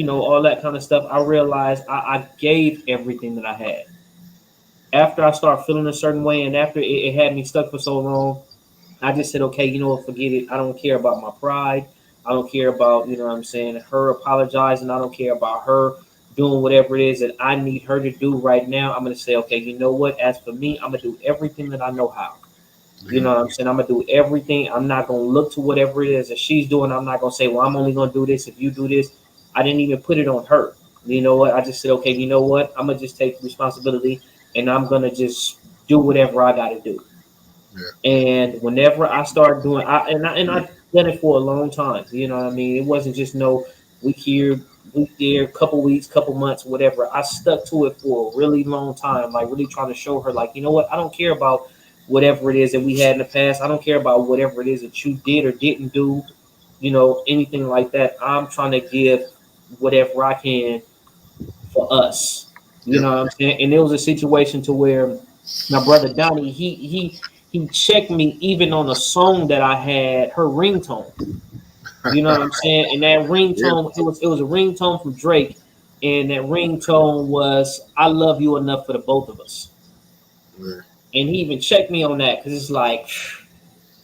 all that kind of stuff, I realized I gave everything that I had. After I started feeling a certain way and after it had me stuck for so long, I just said, okay, you know what, forget it. I don't care about my pride. I don't care about, what I'm saying, her apologizing. I don't care about her doing whatever it is that I need her to do right now. I'm going to say, okay, you know what? As for me, I'm going to do everything that I know how. You know what I'm saying? I'm going to do everything. I'm not going to look to whatever it is that she's doing. I'm not going to say, well, I'm only going to do this if you do this. I didn't even put it on her. You know what? I just said, okay, you know what? I'm going to just take responsibility and I'm going to just do whatever I got to do. Yeah. And whenever I start doing, I've done it for a long time. You know what I mean? It wasn't just no week here, week there, couple weeks, couple months, whatever. I stuck to it for a really long time, like really trying to show her, like, you know what? I don't care about whatever it is that we had in the past. I don't care about whatever it is that you did or didn't do, anything like that. I'm trying to give whatever I can for us. You know what I'm saying? And there was a situation to where my brother Donnie, he checked me even on a song that I had, her ringtone. You know what I'm saying? And that ringtone, it was a ringtone from Drake, and that ringtone was "I Love You Enough for the Both of Us." Yeah. And he even checked me on that because it's like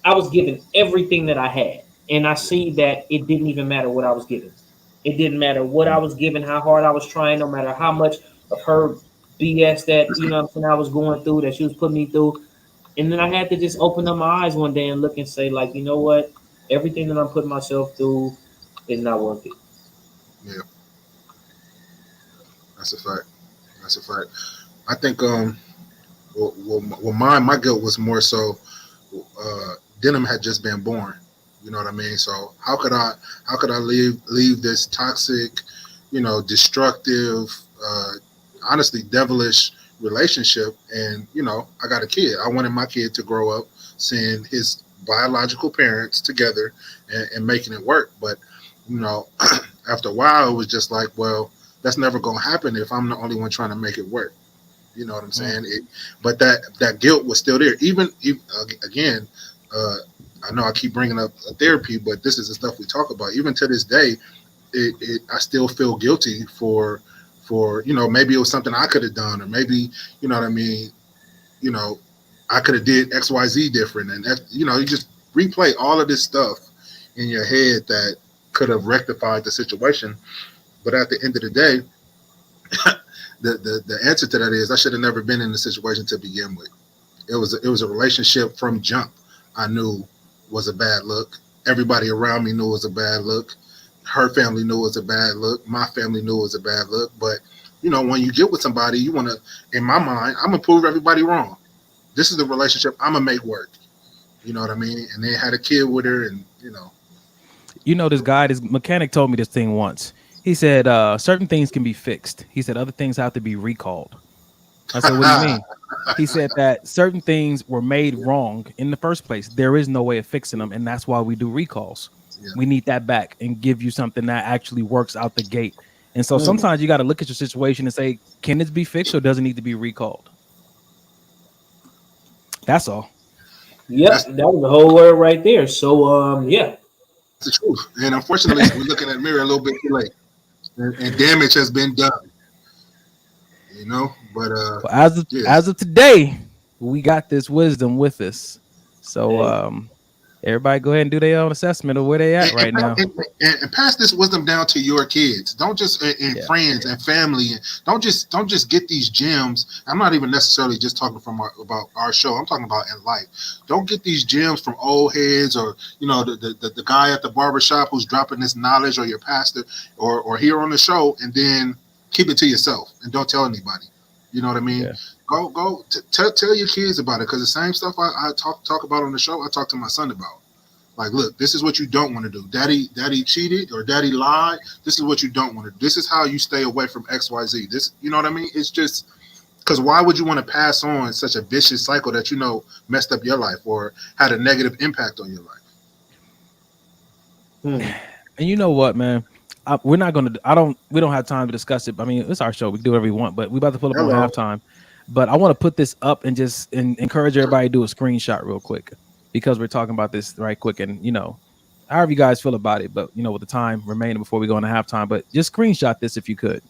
I was giving everything that I had, and I see that it didn't even matter what I was giving. It didn't matter what I was giving, how hard I was trying, no matter how much of her BS that I was going through, that she was putting me through. And then I had to just open up my eyes one day and look and say, like, you know what? Everything that I'm putting myself through is not worth it. Yeah. That's a fact. I think, my guilt was more so Denim had just been born You know what I mean? So how could I leave this toxic, destructive, honestly devilish relationship? And I got a kid. I wanted my kid to grow up seeing his biological parents together and making it work. But after a while, it was just like, well, that's never gonna happen if I'm the only one trying to make it work. You know what I'm saying? But that guilt was still there. Even again, I know I keep bringing up therapy, but this is the stuff we talk about. Even to this day, I still feel guilty for maybe it was something I could have done, or maybe what I mean. I could have did XYZ different, and you just replay all of this stuff in your head that could have rectified the situation. But at the end of the day, the answer to that is I should have never been in the situation to begin with. It was a relationship from jump I knew was a bad look. Everybody around me knew it was a bad look. Her family knew it was a bad look. My family knew it was a bad look. But when you get with somebody, you want to, in my mind, I'm gonna prove everybody wrong. This is the relationship I'm gonna make work. You know what I mean? And they had a kid with her, and this mechanic told me this thing once. He said certain things can be fixed. He said other things have to be recalled. I said, what do you mean? He said that certain things were made wrong in the first place. There is no way of fixing them, and that's why we do recalls. Yeah. We need that back and give you something that actually works out the gate. And so sometimes you got to look at your situation and say, can this be fixed or does it need to be recalled? That's all. Yep, that was the whole word right there. So, yeah. It's the truth. And unfortunately, we're looking at the mirror a little bit too late. And damage has been done. But well, as of today, we got this wisdom with us. So everybody go ahead and do their own assessment of where they at right now. And pass this wisdom down to your kids. Don't just friends and family. Don't just get these gems. I'm not even necessarily just talking about our show. I'm talking about in life. Don't get these gems from old heads or the guy at the barbershop who's dropping this knowledge, or your pastor or here on the show, and then keep it to yourself and don't tell anybody. You know what I mean? Yeah. Go tell your kids about it, because the same stuff I talk about on the show, I talk to my son about. Like, look, this is what you don't want to do. Daddy cheated or daddy lied. This is what you don't want to do. This is how you stay away from XYZ. This, you know what I mean? It's just because why would you want to pass on such a vicious cycle that messed up your life or had a negative impact on your life? And you know what, man? We're not going to. We don't have time to discuss it. I mean, it's our show. We can do whatever we want, but we about to pull up on halftime. But I want to put this up and just encourage everybody to do a screenshot real quick, because we're talking about this right quick, and however you guys feel about it. But with the time remaining before we go into halftime, but just screenshot this if you could.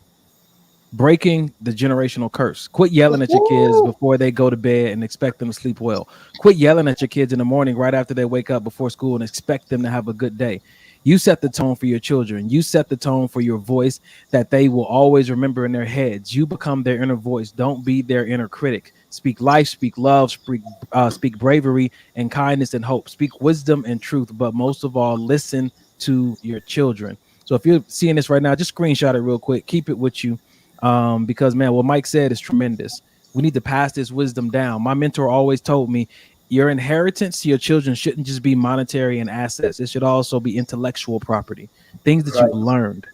Breaking the generational curse. Quit yelling at your kids before they go to bed and expect them to sleep well. Quit yelling at your kids in the morning right after they wake up before school and expect them to have a good day. You set the tone for your children. You set the tone for your voice that they will always remember in their heads. You become their inner voice. Don't be their inner critic. Speak life, speak love, speak bravery and kindness and hope. Speak wisdom and truth, but most of all, listen to your children. So if you're seeing this right now, just screenshot it real quick. Keep it with you, because, man, what Mike said is tremendous. We need to pass this wisdom down. My mentor always told me, your inheritance to your children shouldn't just be monetary and assets. It should also be intellectual property, things that you've learned.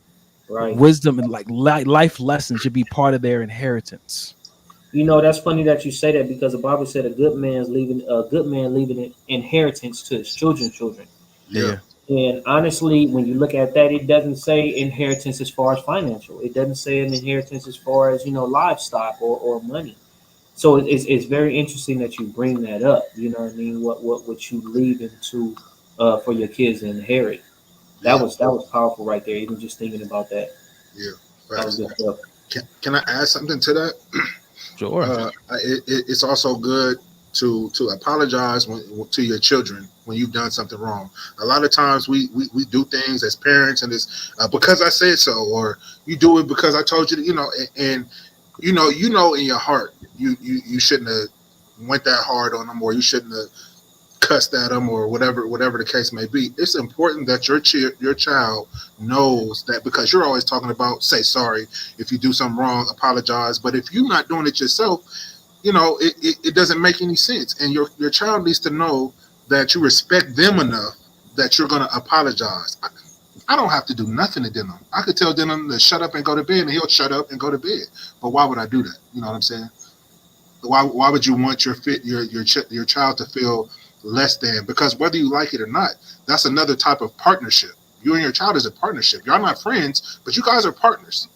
Right. Wisdom and like life lessons should be part of their inheritance. That's funny that you say that, because the Bible said a good man leaving an inheritance to his children's children. Yeah. And honestly, when you look at that, it doesn't say inheritance as far as financial. It doesn't say an inheritance as far as livestock or money. So it's very interesting that you bring that up. You know what I mean? What you leave into for your kids to inherit. That was powerful right there. Even just thinking about that. Yeah, that was good stuff. Can I add something to that? Sure. It's also good to apologize to your children when you've done something wrong. A lot of times we do things as parents, and it's because I said so, or you do it because I told you to, and in your heart. You shouldn't have went that hard on them, or you shouldn't have cussed at them, or whatever the case may be. It's important that your child knows that, because you're always talking about say sorry if you do something wrong, apologize. But if you're not doing it yourself, it doesn't make any sense. And your child needs to know that you respect them enough that you're going to apologize. I don't have to do nothing to Denim. I could tell Denim to shut up and go to bed, and he'll shut up and go to bed. But why would I do that? You know what I'm saying? Why would you want your child to feel less than? Because whether you like it or not, that's another type of partnership. You and your child is a partnership. Y'all not friends, but you guys are partners.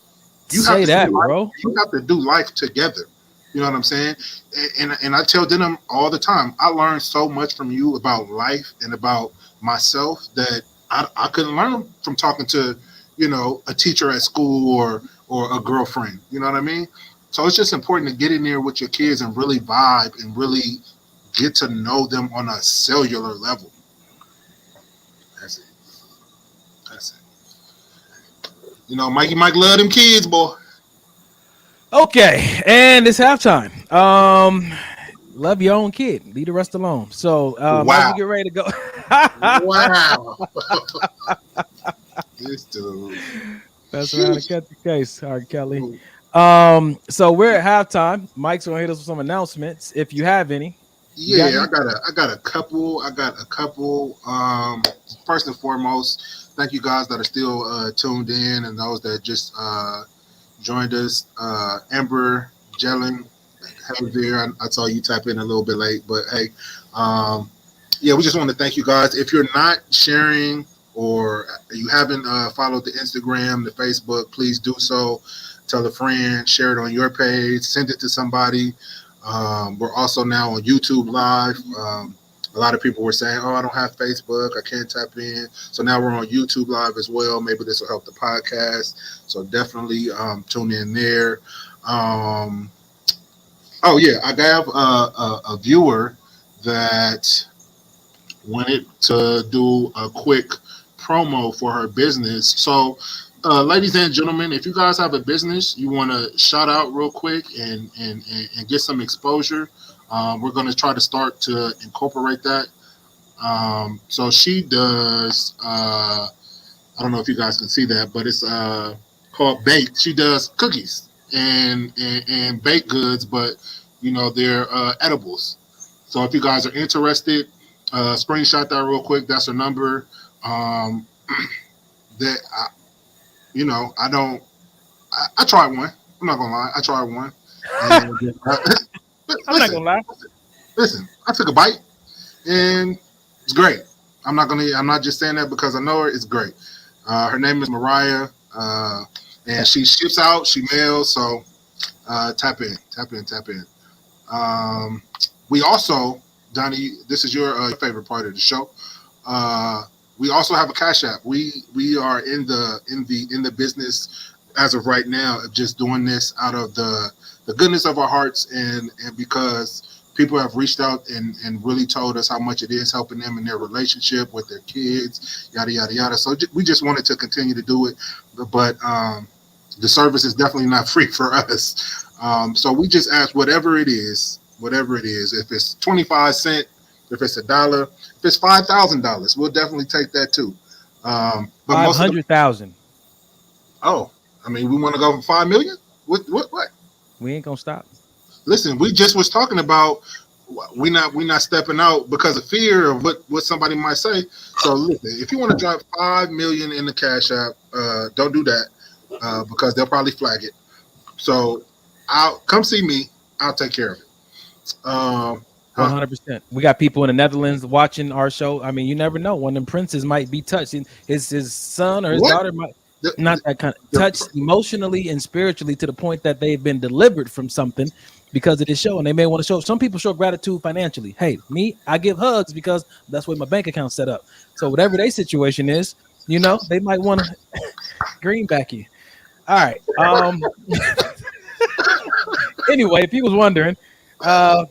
You Say have to that, bro. You have to do life together. You know what I'm saying? And I tell Denim all the time, I learned so much from you about life and about myself that I couldn't learn from talking to, you know, a teacher at school or a girlfriend. You know what I mean? So it's just important to get in there with your kids and really vibe and really get to know them on a cellular level. That's it. You know, Mike love them kids, boy. Okay, and it's halftime. Love your own kid. Leave the rest alone. So Wow. as we get ready to go. Wow. This dude. That's right. To catch the case. All right, Kelly. So we're at halftime. Mike's gonna hit us with some announcements if you have any. Yeah, I got a couple. First and foremost, thank you guys that are still tuned in and those that just joined us. Amber, Jelen, hey there. I saw you tap in a little bit late, but hey, yeah, we just want to thank you guys. If you're not sharing or you haven't followed the Instagram, the Facebook, please do so. Tell a friend, share it on your page, send it to somebody. We're also now on YouTube Live. A lot of people were saying, oh, I don't have Facebook, I can't tap in. So now we're on YouTube Live as well. Maybe this will help the podcast. So definitely tune in there. Oh, yeah, I have a viewer that wanted to do a quick promo for her business. So, ladies and gentlemen, if you guys have a business you want to shout out real quick and get some exposure, we're going to try to start to incorporate that. So she does, I don't know if you guys can see that, but it's called Baked. She does cookies and baked goods, but you know, they're edibles. So if you guys are interested, screenshot that real quick. That's her number. You know, I tried one. I'm not gonna lie. I tried one. And, I'm not gonna lie. Listen, I took a bite and it's great. I'm not just saying that because I know her. It's great. Her name is Mariah, and she ships out. She mails. So tap in. We also, Donnie, this is your favorite part of the show. We also have a Cash App. We are in the business as of right now of just doing this out of the goodness of our hearts and because people have reached out and really told us how much it is helping them in their relationship with their kids, yada yada yada. So we just wanted to continue to do it, but the service is definitely not free for us. So we just ask whatever it is. If it's 25 cents, if it's $1, if it's $5,000, we'll definitely take that too. But 500,000. Oh, I mean, we want to go for 5 million. What? We ain't gonna stop. Listen, we just was talking about we not stepping out because of fear of what somebody might say. So listen, if you want to drop 5 million in the Cash App, don't do that because they'll probably flag it. So I'll come see me. I'll take care of it. 100%. We got people in the Netherlands watching our show. I mean, you never know. One of them princes might be touched. His son or his daughter might not that kind of touched emotionally and spiritually to the point that they've been delivered from something because of this show, and they may want to show. Some people show gratitude financially. Hey, me, I give hugs because that's where my bank account's set up. So whatever their situation is, you know, they might want to greenback you. All right. Anyway, if you was wondering. Our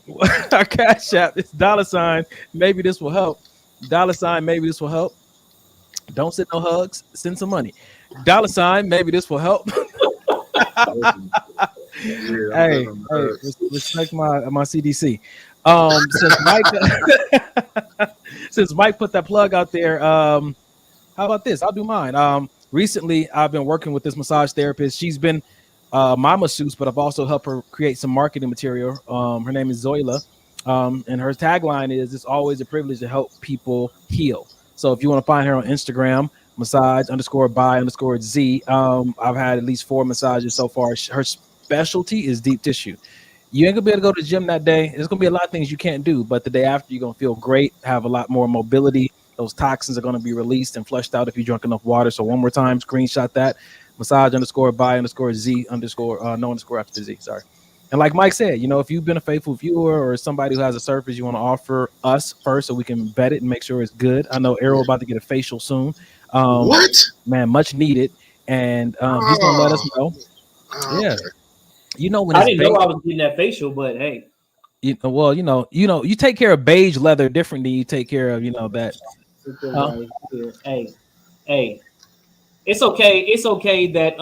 Cash App is $ maybe this will help. $ maybe this will help. Don't send no hugs, send some money. $ maybe this will help. Hey, respect my CDC. Since Mike put that plug out there, how about this? I'll do mine. Recently I've been working with this massage therapist. She's been my masseuse, but I've also helped her create some marketing material. Her name is Zoila, and her tagline is, "It's always a privilege to help people heal." So if you want to find her on Instagram, massage_by_Z. I've had at least 4 massages so far. Her specialty is deep tissue. You ain't gonna be able to go to the gym that day. There's gonna be a lot of things you can't do, but the day after you're gonna feel great, have a lot more mobility. Those toxins are gonna be released and flushed out if you drink enough water. So one more time, screenshot that. Massage_by_Z_ no underscore after the Z. Sorry. And like Mike said, you know, if you've been a faithful viewer or somebody who has a service you want to offer us first so we can vet it and make sure it's good. I know Errol about to get a facial soon. What? Man, much needed. And he's gonna let us know. Yeah. Okay. You know when I didn't know I was getting that facial, but hey. You take care of beige leather different than you take care of, that. Hey. It's okay that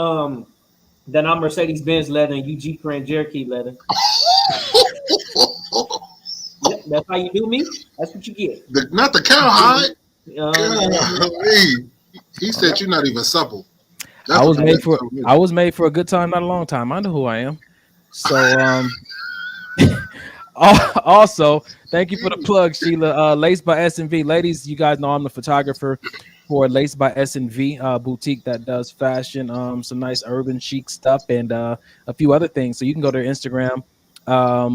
that I'm Mercedes-Benz leather and you Jeep Grand Cherokee leather. Yep, that's how you do me. That's what you get. Not the cowhide. He said you're not even supple. I was made for a good time, not a long time. I know who I am. So also, thank you for the plug, Sheila. Lace by S&V. Ladies, you guys know I'm the photographer for Lace by S&V boutique that does fashion, some nice urban chic stuff, and a few other things. So you can go to their Instagram,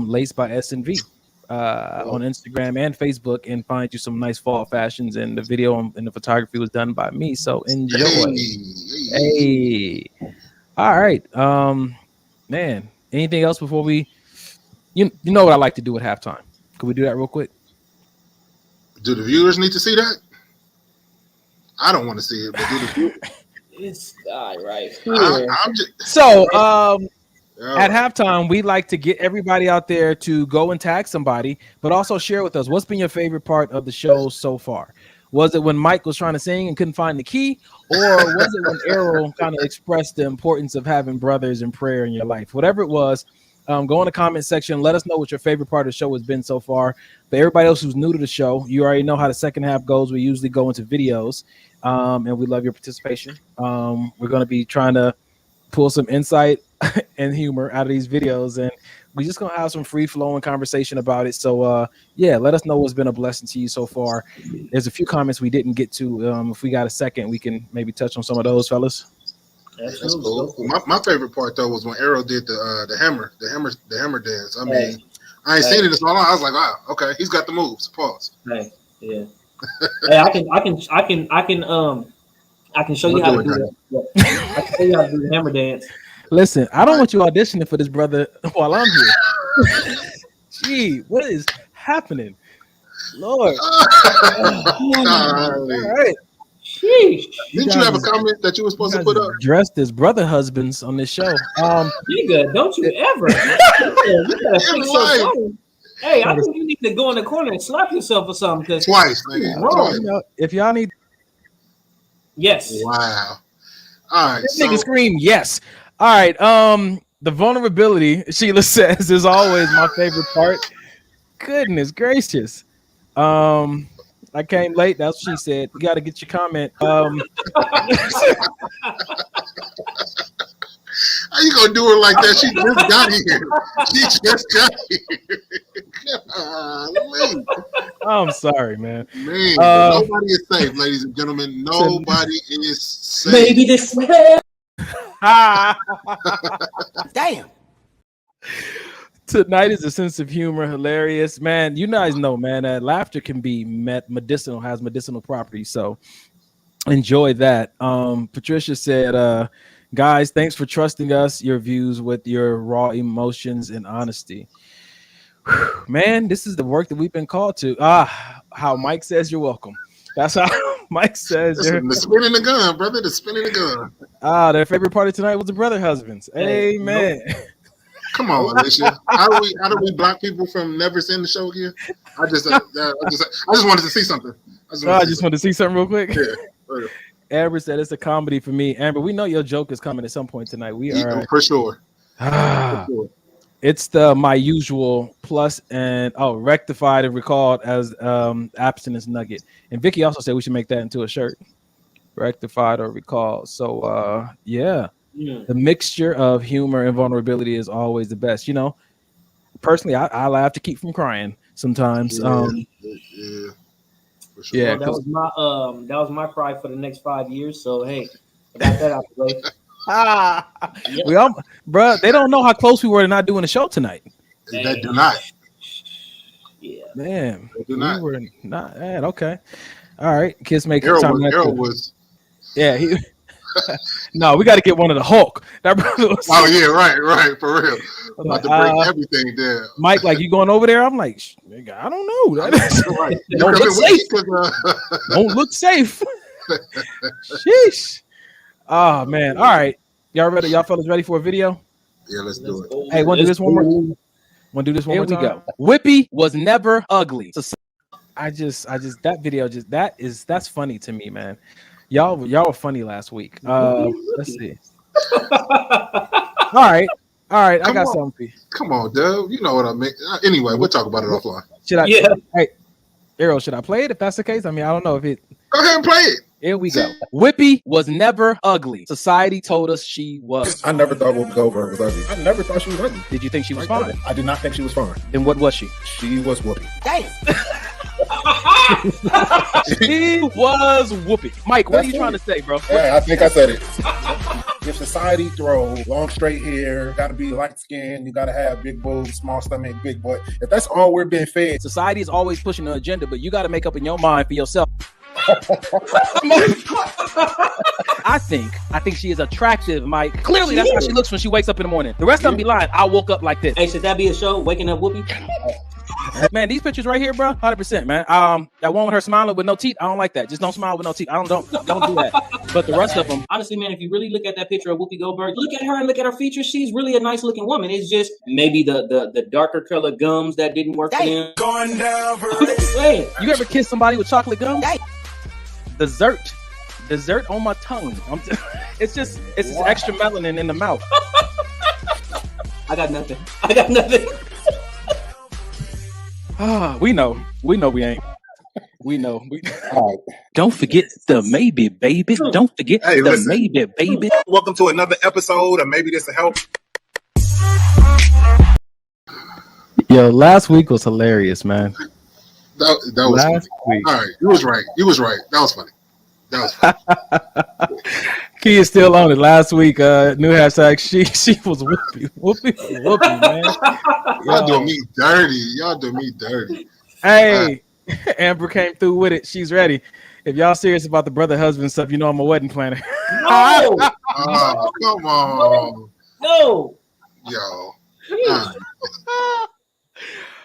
Lace by S&V, on Instagram and Facebook, and find you some nice fall fashions. And the video and the photography was done by me. So enjoy. Hey. All right. Man, anything else before we? You know what I like to do at halftime. Could we do that real quick? Do the viewers need to see that? I don't want to see it, but do the viewers? It's right here. At halftime, we like to get everybody out there to go and tag somebody, but also share with us what's been your favorite part of the show so far. Was it when Mike was trying to sing and couldn't find the key, or was it when Errol kind of expressed the importance of having brothers in prayer in your life? Whatever it was. Go in the comment section. Let us know what your favorite part of the show has been so far. For everybody else who's new to the show, you already know how the second half goes. We usually go into videos, and we love your participation. We're going to be trying to pull some insight and humor out of these videos, and we're just going to have some free-flowing conversation about it. So, let us know what's been a blessing to you so far. There's a few comments we didn't get to. If we got a second, we can maybe touch on some of those, fellas. That's cool. My favorite part though was when Arrow did the hammer dance. I mean, I ain't seen it in so long. I was like, wow, okay, he's got the moves. Pause. Hey, yeah. Hey, I can show you how to do that. Yeah. I can show you how to do the hammer dance. Listen, I don't want you auditioning for this brother while I'm here. Gee, what is happening, Lord? All right. Sheesh. Didn't you have a comment that you were supposed to put up? Dressed as brother husbands on this show. Nigga, don't you ever. You gotta fix your phone. Hey, I think you need to go in the corner and slap yourself or something. Twice, man. Twice. If y'all need. Yes. Wow. All right. This nigga scream yes. All right. The vulnerability, Sheila says, is always my favorite part. Goodness gracious. I came late. That's what she said. You got to get your comment. How you gonna do her like that? She just got here. I'm sorry, man. Nobody is safe, ladies and gentlemen. Nobody is safe. Maybe this. Damn. Tonight is a sense of humor, hilarious, man. You guys know, man, that laughter can be medicinal, has medicinal properties. So enjoy that. Patricia said, guys, thanks for trusting us, your views with your raw emotions and honesty. Man, this is the work that we've been called to. How Mike says you're welcome. That's how Mike says. The spinning the gun, brother. The spinning the gun. Their favorite part of tonight was the brother husbands. Amen. Come on, Alicia. How do we block people from never seeing the show again? I just wanted to see something. I just wanted to see something real quick. Yeah. Amber said it's a comedy for me. Amber, we know your joke is coming at some point tonight. For sure. It's the my usual plus and rectified and recalled as abstinence nugget. And Vicky also said we should make that into a shirt. Rectified or recalled. So yeah. The mixture of humor and vulnerability is always the best. You know, personally, I laugh to keep from crying sometimes. For sure. Yeah, Well, that was my cry for the next 5 years. So hey, I got that out the way. We all, bro. They don't know how close we were to not doing the show tonight. They do not. Yeah, Man, They do we not. were not. Okay, all right. Kids make Harold time. was. Yeah, he. No, we got to get one of the Hulk. That brother was. Oh yeah, right, for real. About to break Like, everything down. Mike, like you going over there? I'm like, nigga, I don't know. Right. Don't look safe. Don't look safe. Sheesh. Oh man. All right. Y'all ready? Y'all fellas ready for a video? Yeah, let's do it. Hey, want to do this one more? Want to do this one more time? Here we go. Whippy was never ugly. I just that video that's funny to me, man. Y'all were funny last week. Let's see. All right. I got something for you. Come on, Dub. You know what I mean. Anyway, we'll talk about it offline. Should I? Yeah. Hey, Arrow, should I play it if that's the case? I mean, I don't know if it. Go ahead and play it. Here we go. Whippy was never ugly. Society told us she was. I never thought Whoopi Goldberg was ugly. I never thought she was ugly. Did you think she was Like fine? that. I did not think she was fine. Then what was she? She was Whoopi. She was Whoopi. Mike, what are you trying to say, bro? Yeah, I think I said it. If society throw long straight hair, got to be light skinned, you got to have big boobs, small stomach, big butt. If that's all we're being fed, Society is always pushing the agenda, but you got to make up in your mind for yourself. I think she is attractive, Mike. Clearly, that's how she looks when she wakes up in the morning. The rest of them be lying. I woke up like this. Hey, should that be a show? Waking up Whoopi? Man, these pictures right here, bro, 100%, man. That one with her smiling with no teeth, I don't like that. Just don't smile with no teeth. Don't do that. But the rest of them, Honestly, man, if you really look at that picture of Whoopi Goldberg, look at her and look at her features. She's really a nice looking woman. It's just maybe the darker colored gums that didn't work for them. Going down for Hey, you ever kiss somebody with chocolate gum? Dessert on my tongue. It's just extra melanin in the mouth. I got nothing. We know we ain't. We know. Don't forget the maybe, baby. Don't forget listen. maybe, baby. Welcome to another episode of Maybe This Will Help. Yo, last week was hilarious, man. That was Last funny. week. All right, you was right. That was funny. Key is still on it. Last week, new hashtag. She was Whoopi, man. Y'all do me dirty. Hey, Amber came through with it. She's ready. If y'all serious about the brother husband stuff, you know I'm a wedding planner. No, Oh, come on, no. yo.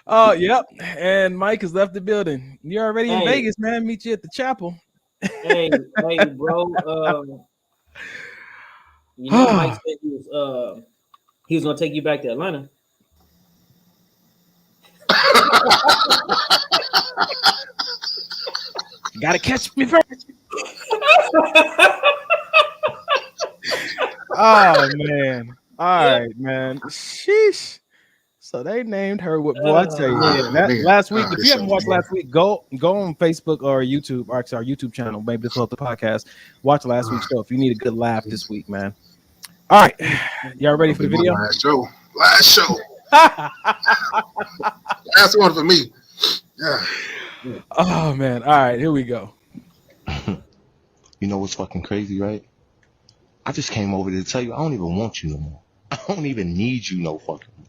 Oh, yep. And Mike has left the building. You're already in Hey. Vegas, man. Meet you at the chapel. Hey, bro. Mike said he was gonna take you back to Atlanta. Gotta catch me first. Oh man. All right, man. Sheesh. So they named her what? Boy, I tell you, last week. If you haven't watched last week, go on Facebook or YouTube, or actually our YouTube channel. Maybe this was the podcast. Watch last week's show if you need a good laugh this week, man. All right, y'all ready for the video? Last show. Last one for me. Yeah. Oh man. All right, here we go. You know what's fucking crazy, right? I just came over to tell you I don't even want you no more. I don't even need you no fucking more.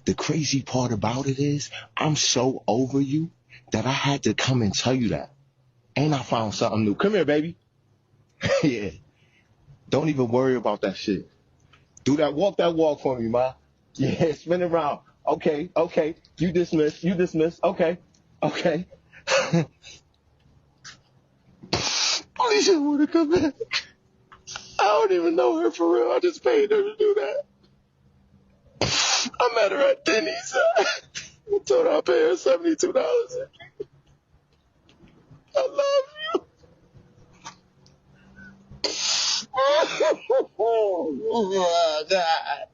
The crazy part about it is I'm so over you that I had to come and tell you that. And I found something new. Come here, baby. Yeah. Don't even worry about that shit. Do that walk for me, ma. Yeah, spin around. Okay. You dismiss. Okay. Please don't want to come back. I don't even know her for real. I just paid her to do that. I met her at Denny's. I told her I'll pay her $72. I love you. Oh, God.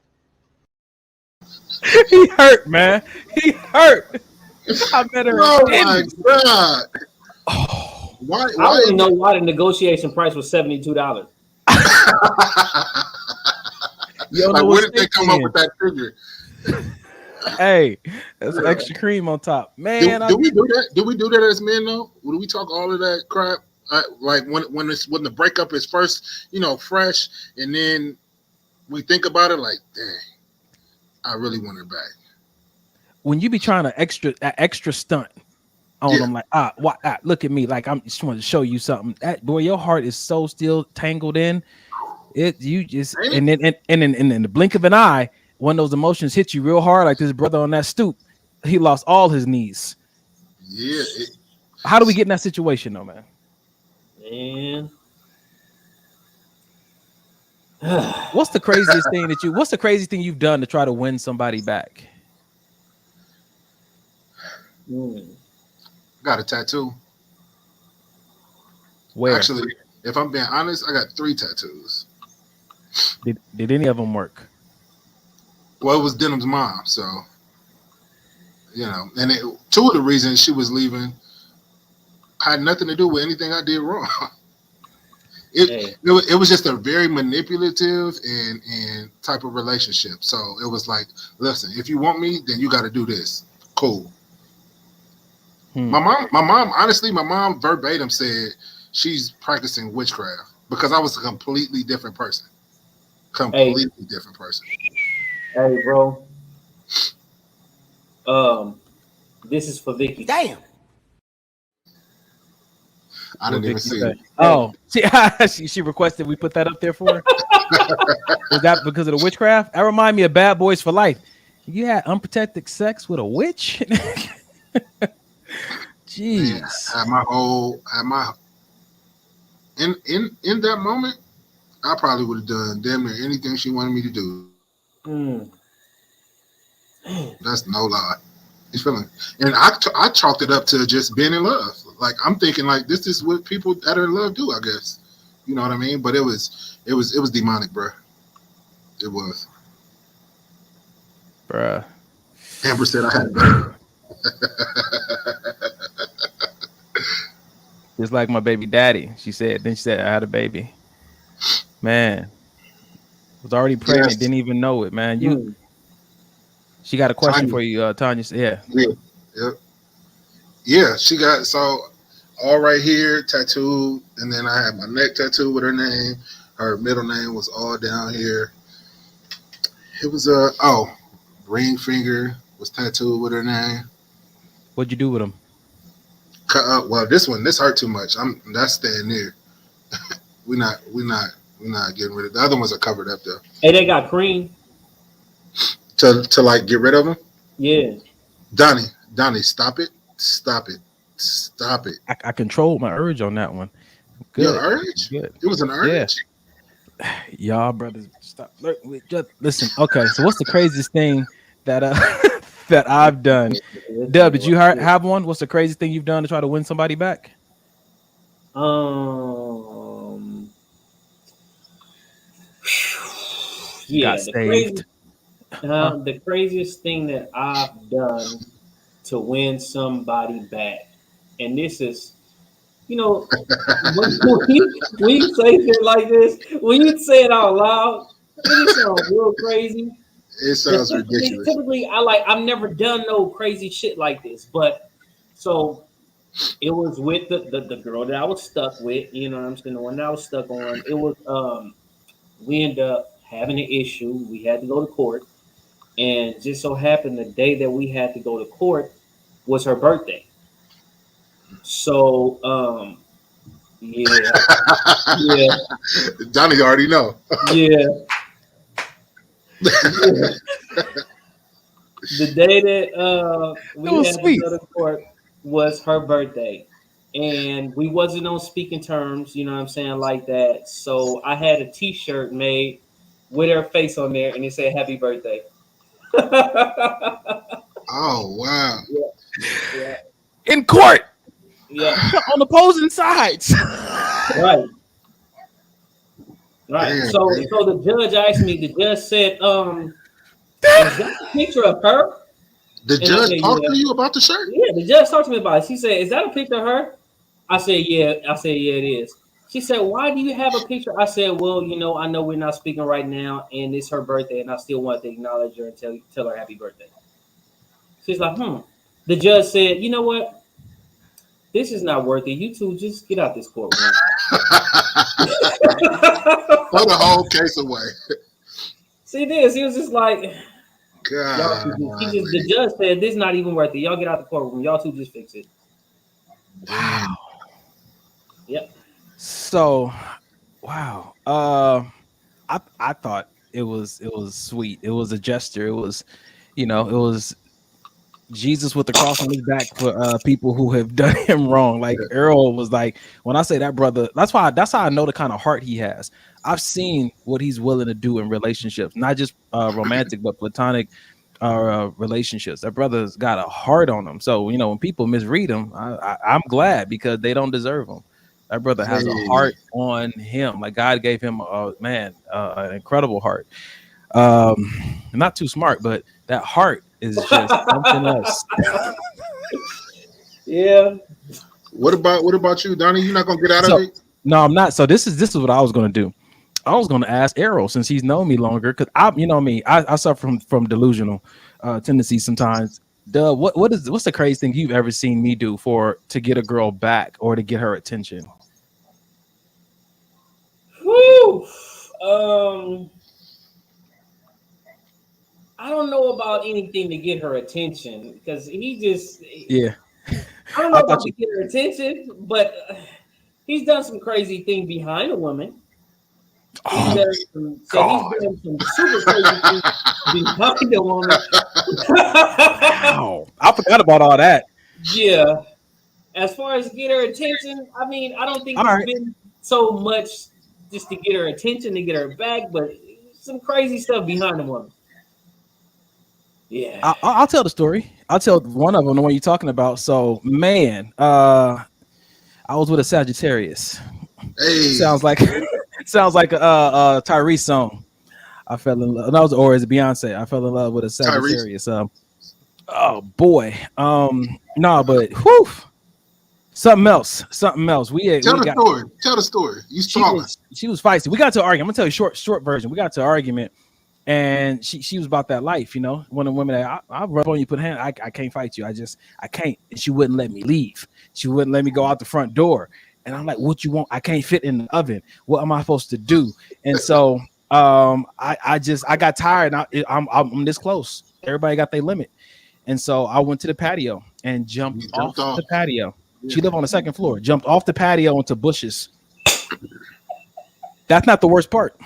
He hurt, man. He hurt. I met her. Oh my God. Why? I don't even know why the negotiation price was $72. Like, where did they come up with that figure? Hey, that's some extra cream on top, man. Do we do that? Do we do that as men though? Do we talk all of that crap? Like when the breakup is first, fresh, and then we think about it like, dang, I really want her back. When you be trying to extra stunt on them, like look at me, like I'm just wanting to show you something. That boy, your heart is so still tangled in it. You just and then in the blink of an eye, when those emotions hit you real hard, like this brother on that stoop, he lost all his knees. Yeah. How do we get in that situation though, man? Man. What's the craziest thing you've done to try to win somebody back? Got a tattoo. Where? Actually, if I'm being honest, I got 3 tattoos. Did any of them work? Well, it was Denim's mom, so and 2 of the reasons she was leaving had nothing to do with anything I did wrong. It was just a very manipulative and type of relationship. So it was like, listen, if you want me, then you got to do this. Cool. My mom, honestly, verbatim said she's practicing witchcraft because I was a completely different person. Different person. Hey, bro. This is for Vicky. Damn. I didn't even see it. Oh, she requested we put that up there for her. Was that because of the witchcraft? That remind me of Bad Boys for Life. You had unprotected sex with a witch? Jeez. In that moment, I probably would have done damn near anything she wanted me to do. That's no lie. You feeling? And I chalked it up to just being in love. Like I'm thinking, like this is what people that are in love do. I guess, you know what I mean. But it was demonic, bro. It was. Bruh. Amber said I had a baby. Just like my baby daddy. She said I had a baby. Man. Was already pregnant, yes. Didn't even know it, man. She got a question for you, Tanya. Yeah, she got all right here tattooed, and then I had my neck tattooed with her name. Her middle name was all down here. It was ring finger was tattooed with her name. What'd you do with them? Well, this hurt too much. That's staying there. we're not getting rid of. The other ones are covered up though. Hey, they got cream. To like get rid of them? Yeah. Donnie, stop it. I controlled my urge on that one. Good. Your urge? Good. It was an urge? Yeah. Y'all brothers, stop. Just listen. Okay, so what's the craziest thing that that I've done? Dub, did you have one? What's the craziest thing you've done to try to win somebody back? Yeah, the craziest thing that I've done to win somebody back, and this is, when you say shit like this, when you say it out loud, it sounds real crazy. It sounds ridiculous. Typically, I've never done no crazy shit like this, but so it was with the girl that I was stuck with. You know what I'm saying? The one that I was stuck on. It was we ended up having an issue. We had to go to court, and just so happened the day that we had to go to court was her birthday. So yeah. Johnny already know. Yeah. The day that we had to go to court was her birthday, and we wasn't on speaking terms, you know what I'm saying, like that. So I had a T-shirt made with her face on there, and it said "Happy Birthday." Oh wow! Yeah. In court. Yeah. On opposing sides. Right. Damn, so the judge asked me. The judge said, "Is that a picture of her?" The judge talked to you about the shirt? Yeah, the judge talked to me about it. She said, "Is that a picture of her?" I said, "Yeah." I said, "Yeah, it is." She said, "Why do you have a picture?" I said, "Well, I know we're not speaking right now, and it's her birthday, and I still want to acknowledge her and tell her happy birthday." She's like, The judge said, you know what? This is not worth it. You two just get out this courtroom. Throw the whole case away. See this? He was just like, God, the judge said this is not even worth it. Y'all get out the courtroom. Y'all two just fix it. Wow. Yep. So, wow. I thought it was sweet. It was a gesture. It was, it was Jesus with the cross on his back for people who have done him wrong. Like Earl was like, when I say that brother, that's how I know the kind of heart he has. I've seen what he's willing to do in relationships, not just romantic, but platonic relationships. That brother's got a heart on him. So, when people misread him, I'm glad because they don't deserve him. That brother has a heart on him. Like God gave him an incredible heart. Not too smart, but that heart is just something else. Yeah. What about you, Donnie? You're not gonna get out of it? No, I'm not. So this is what I was gonna do. I was gonna ask Errol since he's known me longer, because I suffer from delusional tendencies sometimes. What's the craziest thing you've ever seen me do to get a girl back or to get her attention? Whew. I don't know about anything to get her attention because I don't know about to get her attention, but he's done some crazy thing behind a woman. He's done some super crazy things behind a woman. Wow. I forgot about all that. Yeah. As far as get her attention, I mean, I don't think it's been so much just to get her attention, to get her back, but some crazy stuff behind the woman. Yeah. I'll tell the story. I'll tell one of them, the one you're talking about. So, man, I was with a Sagittarius. Hey. Sounds like a Tyrese song. I fell in love. That was, or is it Beyonce? I fell in love with a Sagittarius. Oh boy. No, but whew. Something else. Tell the story. She was feisty. We got to argue. I'm gonna tell you short version. We got to argument, and she was about that life, One of the women that I'll rub on you, put a hand. I can't fight you. I can't. And she wouldn't let me leave. She wouldn't let me go out the front door. And I'm like, what you want? I can't fit in the oven. What am I supposed to do? And so I got tired. I'm this close. Everybody got their limit. And so I went to the patio and jumped off the patio. Yeah. She lived on the second floor, jumped off the patio into bushes. That's not the worst part.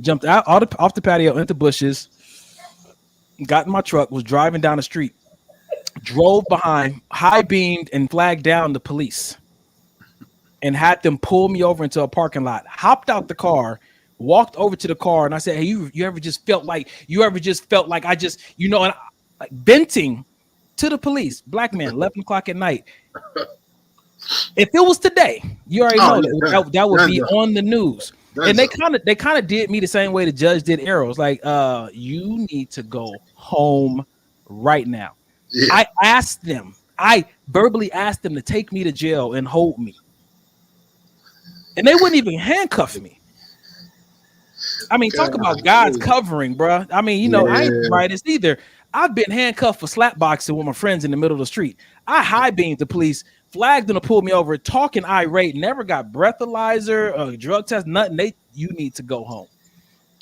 Jumped out off the patio into bushes, got in my truck, was driving down the street, drove behind, high beamed and flagged down the police and had them pull me over into a parking lot, hopped out the car, walked over to the car, and I said, hey, you ever just felt like I just, and like venting to the police, black man, 11 o'clock at night. If it was today, you already know that would be on the news. And they kind of did me the same way the judge did Errol. It's like, you need to go home right now. Yeah. I verbally asked them to take me to jail and hold me. And they wouldn't even handcuff me. I mean, talk about God's covering, bro. I mean, I ain't the brightest either. I've been handcuffed for slapboxing with my friends in the middle of the street. I high beamed the police, flagged them to pull me over, talking irate, never got breathalyzer, drug test, nothing. You need to go home.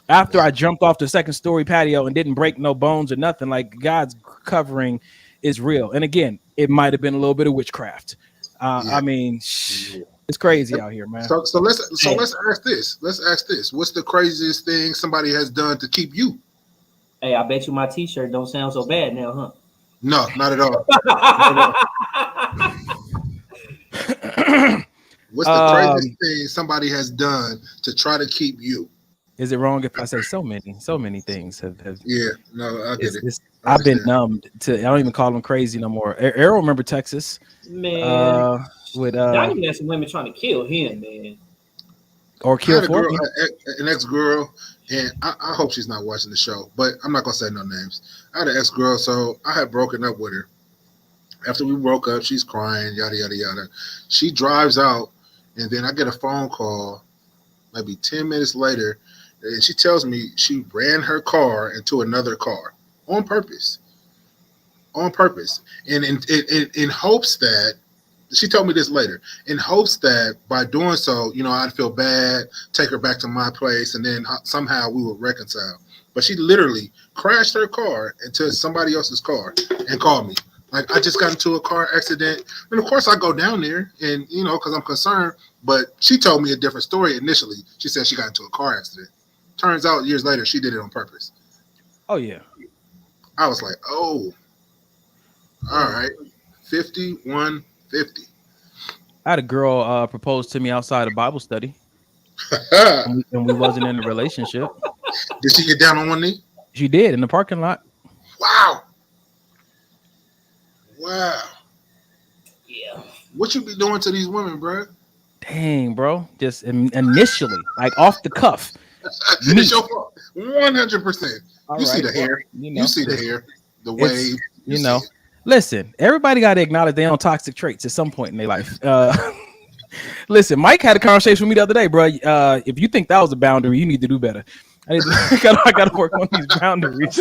After I jumped off the second story patio and didn't break no bones or nothing, like God's covering is real. And again, it might have been a little bit of witchcraft. I mean, it's crazy out here, man. So let's ask this. Let's ask this. What's the craziest thing somebody has done to keep you? Hey, I bet you my T-shirt don't sound so bad now, huh? No, not at all. What's the craziest thing somebody has done to try to keep you? Is it wrong if I say so many things have yeah, no, I get it. I've been numbed to. I don't even call them crazy no more. Errol, remember Texas? Man, I even had some women trying to kill him, man. Or kill an ex-girl, and I hope she's not watching the show, but I'm not gonna say no names. I had an ex-girl, so I had broken up with her. After we broke up, she's crying, yada yada yada. She drives out, and then I get a phone call, maybe 10 minutes later, and she tells me she ran her car into another car on purpose. on purpose, and in hopes that she told me this later, in hopes that by doing so, I'd feel bad, take her back to my place, and then somehow we would reconcile. But she literally crashed her car into somebody else's car and called me. Like, I just got into a car accident. And of course I go down there and, because I'm concerned, but she told me a different story initially. She said she got into a car accident. Turns out years later, she did it on purpose. Oh, yeah. I was like, oh, all right. 5150. I had a girl propose to me outside of Bible study. and we wasn't in a relationship. Did she get down on one knee? She did, in the parking lot. Wow. Yeah. What you be doing to these women, bro? Dang, bro. Just initially, like off the cuff. It's your fault. 100%. You see the hair. You see the hair. The wave. Listen, everybody got to acknowledge their own toxic traits at some point in their life. Listen, Mike had a conversation with me the other day, bro. If you think that was a boundary, you need to do better. I got to work on these boundaries.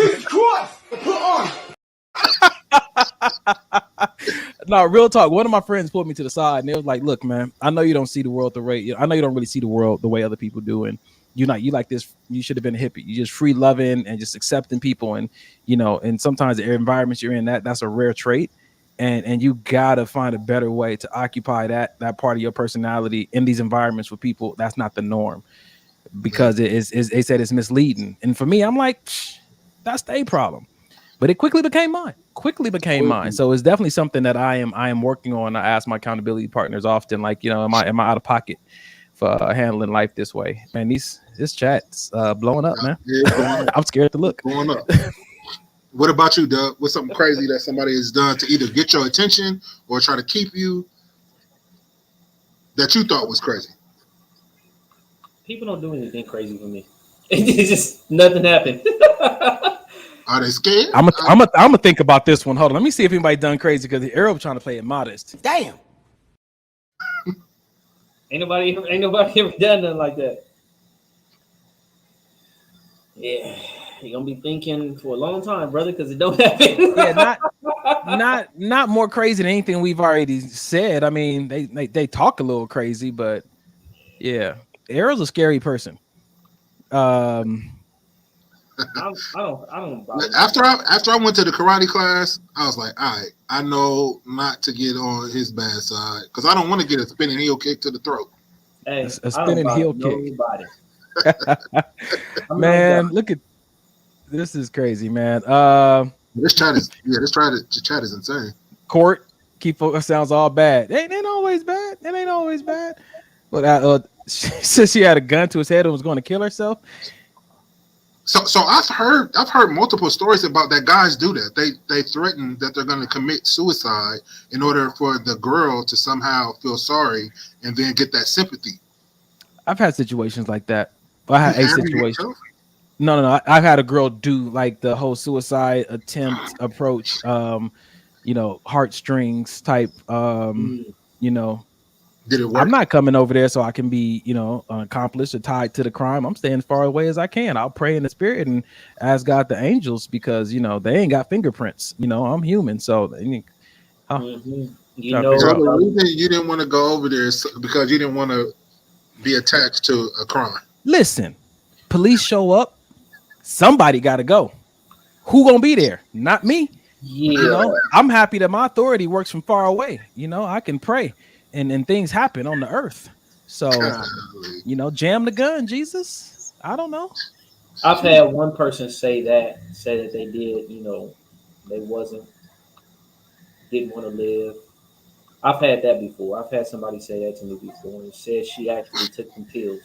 No, real talk. One of my friends pulled me to the side and they was like, "Look, man, I know you don't see the world the way. I know you don't really see the world the way other people do, and you like this. You should have been a hippie. You just free loving and just accepting people, and and sometimes the environments you're in, that's a rare trait, and you gotta find a better way to occupy that part of your personality in these environments with people. That's not the norm, because they said it's misleading. And for me, I'm like, that's their problem. But it quickly became mine. So it's definitely something that I am working on. I ask my accountability partners often, like, am I out of pocket for handling life this way? Man, this chat's blowing up, man. Yeah, I'm scared to look. Blowing up. What about you, Doug? What's something crazy that somebody has done to either get your attention or try to keep you that you thought was crazy? People don't do anything crazy for me. It's just nothing happened. Are they scared? I'm gonna think about this one. Hold on. Let me see if anybody done crazy, because the arrow trying to play it modest. Damn. Ain't nobody ever done nothing like that. Yeah, you're gonna be thinking for a long time, brother, because it don't happen. Yeah, not more crazy than anything we've already said. I mean, they talk a little crazy, but yeah, Arrow's a scary person. I don't. After I went to the karate class, I was like, all right, I know not to get on his bad side, because I don't want to get a spinning heel kick to the throat. Hey, a spinning heel kick. Man, look at this. Is crazy, man. This chat is insane. Court keep sounds all bad. It ain't always bad. But since she had a gun to his head and was going to kill herself. So I've heard multiple stories about that. Guys do that. They threaten that they're going to commit suicide in order for the girl to somehow feel sorry and then get that sympathy. I've had situations like that. I had a situation. No. I've had a girl do like the whole suicide attempt approach. Heartstrings type. Did it work? I'm not coming over there so I can be, accomplished or tied to the crime. I'm staying as far away as I can. I'll pray in the spirit and ask God the angels, because they ain't got fingerprints. I'm human, so the reason you didn't want to go over there is because you didn't want to be attached to a crime. Listen, police show up, somebody got to go. Who gonna be there? Not me. Yeah. I'm happy that my authority works from far away. I can pray. And things happen on the earth. So, jam the gun, Jesus. I don't know. I've had one person say that they did, they didn't want to live. I've had that before. I've had somebody say that to me before, and said she actually took some pills.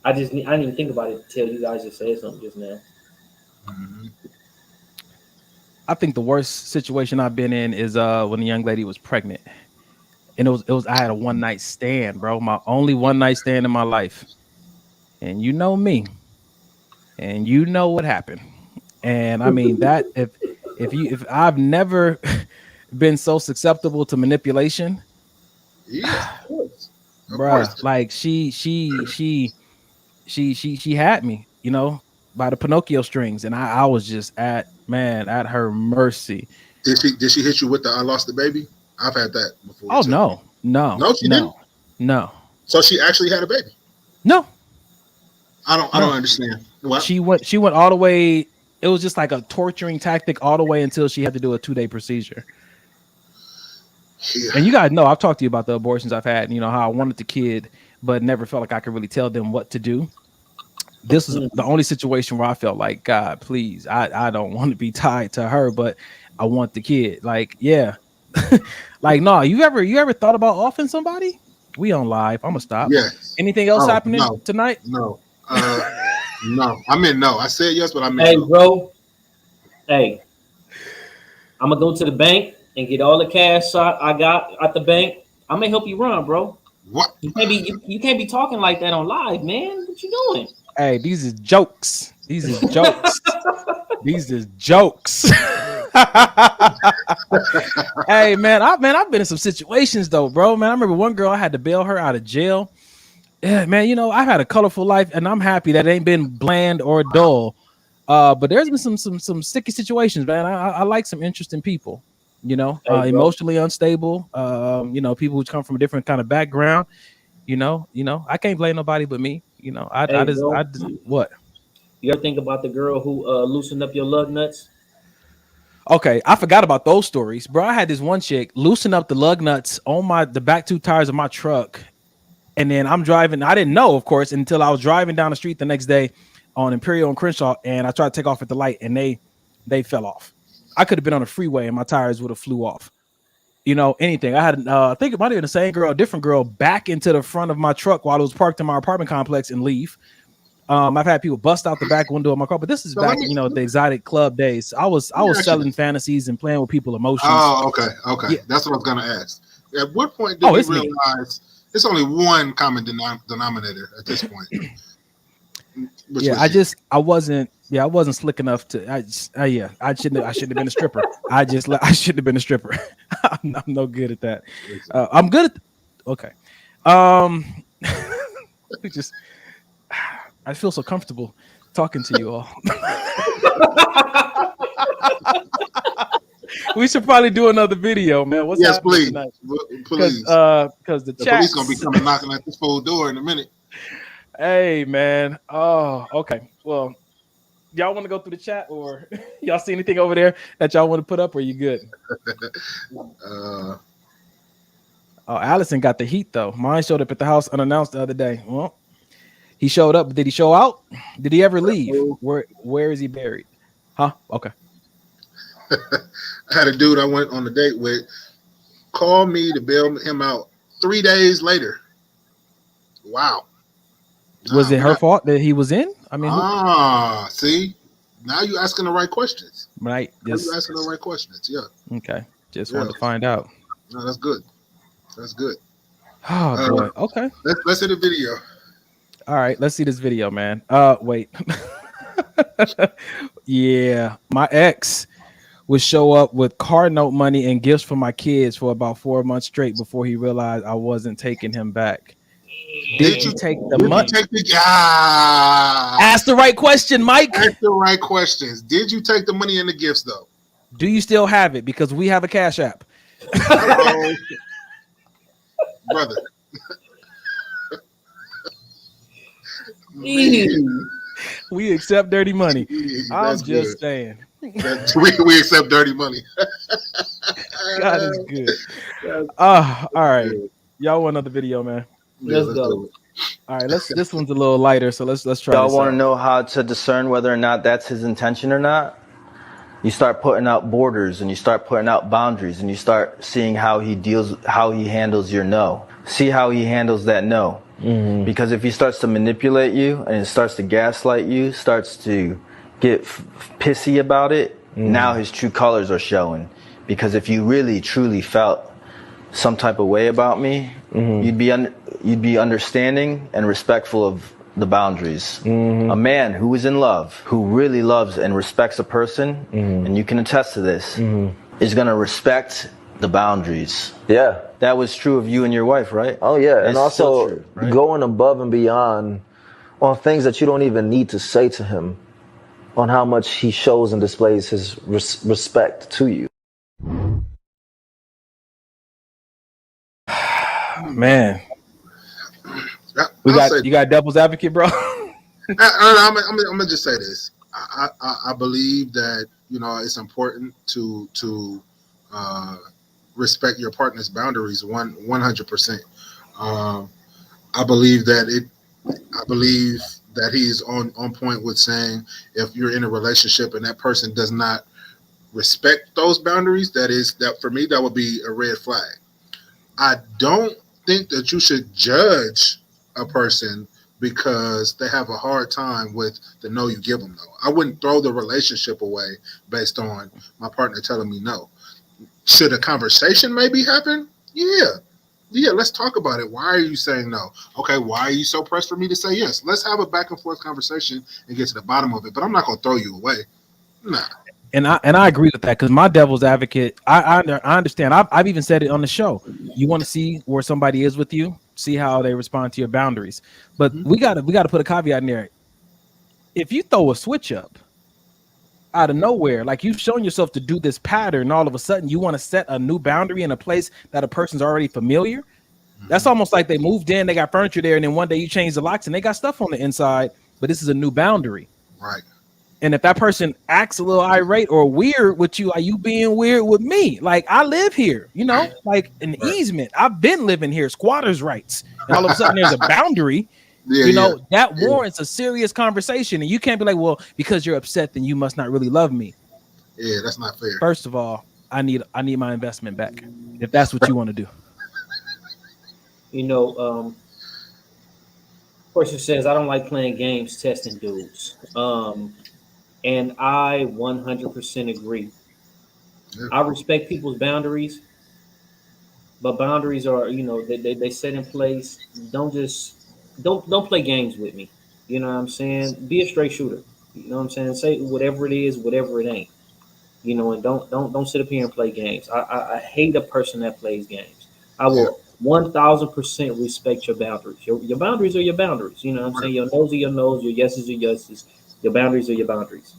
I didn't even think about it until you guys just said something just now. Mm-hmm. I think the worst situation I've been in is when a young lady was pregnant, and it was I had a one night stand, bro, my only one night stand in my life, and you know me, and you know what happened, and I mean that if I've never been so susceptible to manipulation, yeah, of course, bro, like she had me, by the Pinocchio strings, and I was just at her mercy. Did she hit you with the "I lost the baby"? I've had that before. Oh too. No, she didn't. No. So she actually had a baby. No, I don't understand. What? She went all the way. It was just like a torturing tactic all the way until she had to do a 2-day procedure. Yeah. And you guys know I've talked to you about the abortions I've had. You know how I wanted the kid, but never felt like I could really tell them what to do. This is the only situation where I felt like, God, please, I don't want to be tied to her, but I want the kid. Like, yeah. Like, no, you ever thought about offing somebody? We on live. I'm gonna stop. Yes. Anything else happening tonight? No. No. I meant no. I said yes, but I meant no. Hey, bro. Hey, I'm gonna go to the bank and get all the cash I got at the bank. I'm gonna help you run, bro. What? You can't be talking like that on live, man. What you doing? Hey, these is jokes. These is jokes. These is jokes. Hey, man, I've been in some situations though, bro. Man, I remember one girl, I had to bail her out of jail. Yeah, man, you know, I've had a colorful life, and I'm happy that it ain't been bland or dull. But there's been some sticky situations, man. I like some interesting people, you know, emotionally unstable. You know, people who come from a different kind of background. You know, I can't blame nobody but me. You know, I just what? You ever think about the girl who loosened up your lug nuts? Okay, I forgot about those stories, bro. I had this one chick loosen up the lug nuts on the back 2 tires of my truck, and then I'm driving. I didn't know, of course, until I was driving down the street the next day on Imperial and Crenshaw, and I tried to take off at the light, and they fell off. I could have been on a freeway, and my tires would have flew off. You know, anything. I had, I think it might have been the same girl, a different girl, back into the front of my truck while it was parked in my apartment complex and leave. I've had people bust out the back window of my car, but this is back, you know, the exotic club days. I was selling fantasies and playing with people's emotions. Oh, okay. Yeah. That's what I was going to ask. At what point did you realize it's only one common denominator at this point? I wasn't slick enough to. I shouldn't have been a stripper. I shouldn't have been a stripper. I'm no good at that. I'm good at. Okay. I feel so comfortable talking to you all. We should probably do another video, man. What's please, tonight? Please. Because the police gonna be coming knocking at this full door in a minute. Hey, man. Oh, okay. Well, y'all want to go through the chat, or y'all see anything over there that y'all want to put up, or you good? Allison got the heat though. Mine showed up at the house unannounced the other day. Well, he showed up. Did he show out? Did he ever leave? Where is he buried? Huh? Okay. I had a dude I went on a date with call me to bail him out 3 days later. Wow. Was it her fault that he was in? I mean, see, now you're asking the right questions. Right. You're asking the right questions. Yeah. Okay. Just wanted to find out. No, that's good. That's good. Oh boy. Okay. Let's see the video. All right. Let's see this video, man. Wait. Yeah, my ex would show up with car note money and gifts for my kids for about 4 months straight before he realized I wasn't taking him back. Did you take the money? Ask the right question, Mike. Ask the right questions. Did you take the money and the gifts, though? Do you still have it? Because we have a Cash App. Brother. We accept dirty money. I'm just saying. We accept dirty money. God is good. All right. Y'all want another video, man? Let's go. All right, this one's a little lighter, so let's try. Y'all want to know how to discern whether or not that's his intention or not? You start putting out borders, and you start putting out boundaries, and you start seeing how he handles your no. See how he handles that no. Mm-hmm. Because if he starts to manipulate you and starts to gaslight you, starts to get pissy about it, now his true colors are showing. Because if you really truly felt some type of way about me, you'd be understanding and respectful of the boundaries. A man who is in love, who really loves and respects a person, and you can attest to this, is going to respect the boundaries. Yeah. That was true of you and your wife, right? Oh, yeah. It's and also true, right? Going above and beyond on things that you don't even need to say to him. on how much he shows and displays his respect to you. Man, you got devil's advocate, bro. I'm gonna just say this. I believe that it's important to respect your partner's boundaries 100%. I believe that he's on point with saying if you're in a relationship and that person does not respect those boundaries, that for me that would be a red flag. I don't think that you should judge a person because they have a hard time with the no you give them, though. I wouldn't throw the relationship away based on my partner telling me no. Should a conversation maybe happen? Yeah, let's talk about it. Why are you saying no? Okay, why are you so pressed for me to say yes? Let's have a back and forth conversation and get to the bottom of it. But I'm not gonna throw you away. Nah. And I agree with that because my devil's advocate, I understand. I've even said it on the show. You want to see where somebody is with you, see how they respond to your boundaries. But we gotta put a caveat in there. If you throw a switch up out of nowhere, like you've shown yourself to do this pattern, all of a sudden you want to set a new boundary in a place that a person's already familiar. That's almost like they moved in, they got furniture there, and then one day you change the locks and they got stuff on the inside, but this is a new boundary. Right. And if that person acts a little irate or weird with you, are you being weird with me? Like, I live here, like an easement. I've been living here, squatters' rights. And all of a sudden there's a boundary, that warrants a serious conversation. And you can't be like, well, because you're upset, then you must not really love me. Yeah, that's not fair. First of all, I need my investment back, if that's what you want to do. Person says, I don't like playing games, testing dudes. And I 100% agree. Yeah. I respect people's boundaries, but boundaries are, they set in place. Don't play games with me. You know what I'm saying? Be a straight shooter. You know what I'm saying? Say whatever it is, whatever it ain't. And don't sit up here and play games. I hate a person that plays games. I will 1000% respect your boundaries. Your boundaries are your boundaries. You know what I'm saying? Your no's are your no's, your yeses are your yeses. Your boundaries are your boundaries.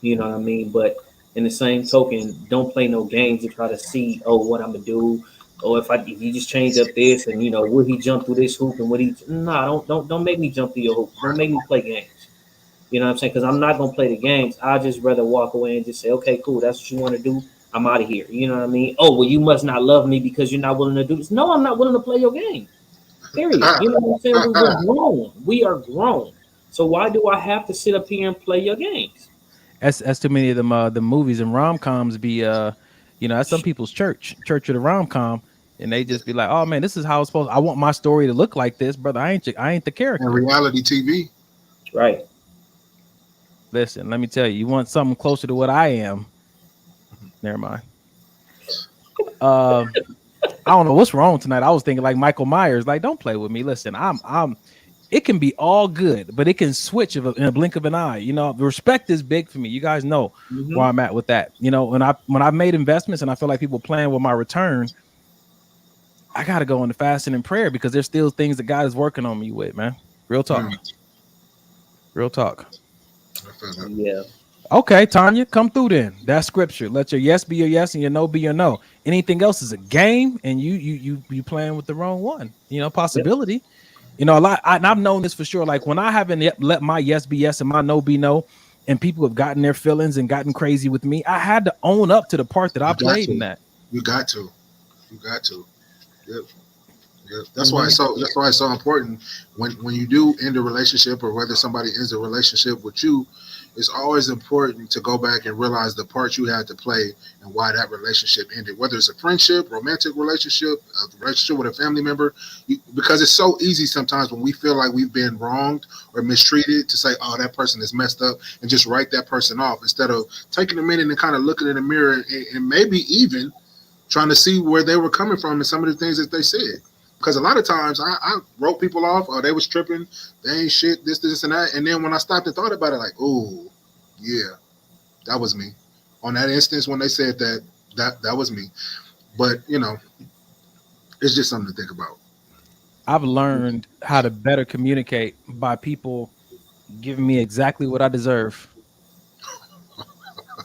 You know what I mean? But in the same token, don't play no games to try to see, what I'm gonna do, or if you just change up this and will he jump through this hoop and don't make me jump through your hoop. Don't make me play games. You know what I'm saying? Because I'm not gonna play the games. I'd just rather walk away and just say, okay, cool, that's what you want to do. I'm out of here. You know what I mean? Oh, well, you must not love me because you're not willing to do this. No, I'm not willing to play your game. Period. You know what I'm saying? We're grown. We are grown. So why do I have to sit up here and play your games? That's too many of them. The movies and rom-coms be, that's some people's church of the rom-com, and they just be like, oh man, this is how it's supposed. I want my story to look like this, brother. I ain't the character. And reality TV, right? Listen, let me tell you. You want something closer to what I am? Never mind. I don't know what's wrong tonight. I was thinking like Michael Myers. Like, don't play with me. Listen, I'm. It can be all good, but it can switch in a blink of an eye. Respect is big for me. You guys know where I'm at with that. When I've made investments and I feel like people playing with my return, I got to go into fasting and prayer because there's still things that God is working on me with, man. Real talk. Real talk. Yeah. Okay, Tanya, come through then. That's scripture. Let your yes be your yes and your no be your no. Anything else is a game, and you playing with the wrong one. Possibility. Yep. A lot. I've known this for sure. Like when I haven't let my yes be yes and my no be no, and people have gotten their feelings and gotten crazy with me, I had to own up to the part that I played in that. You got to. Yep. That's why it's so important when you do end a relationship or whether somebody ends a relationship with you. It's always important to go back and realize the part you had to play and why that relationship ended, whether it's a friendship, romantic relationship, a relationship with a family member, because it's so easy sometimes when we feel like we've been wronged or mistreated to say, oh, that person is messed up and just write that person off instead of taking a minute and kind of looking in the mirror and maybe even trying to see where they were coming from and some of the things that they said. Because a lot of times I wrote people off, or they was tripping, they ain't shit, this, and that. And then when I stopped and thought about it, like, oh, yeah, that was me. On that instance, when they said that was me. But, it's just something to think about. I've learned how to better communicate by people giving me exactly what I deserve.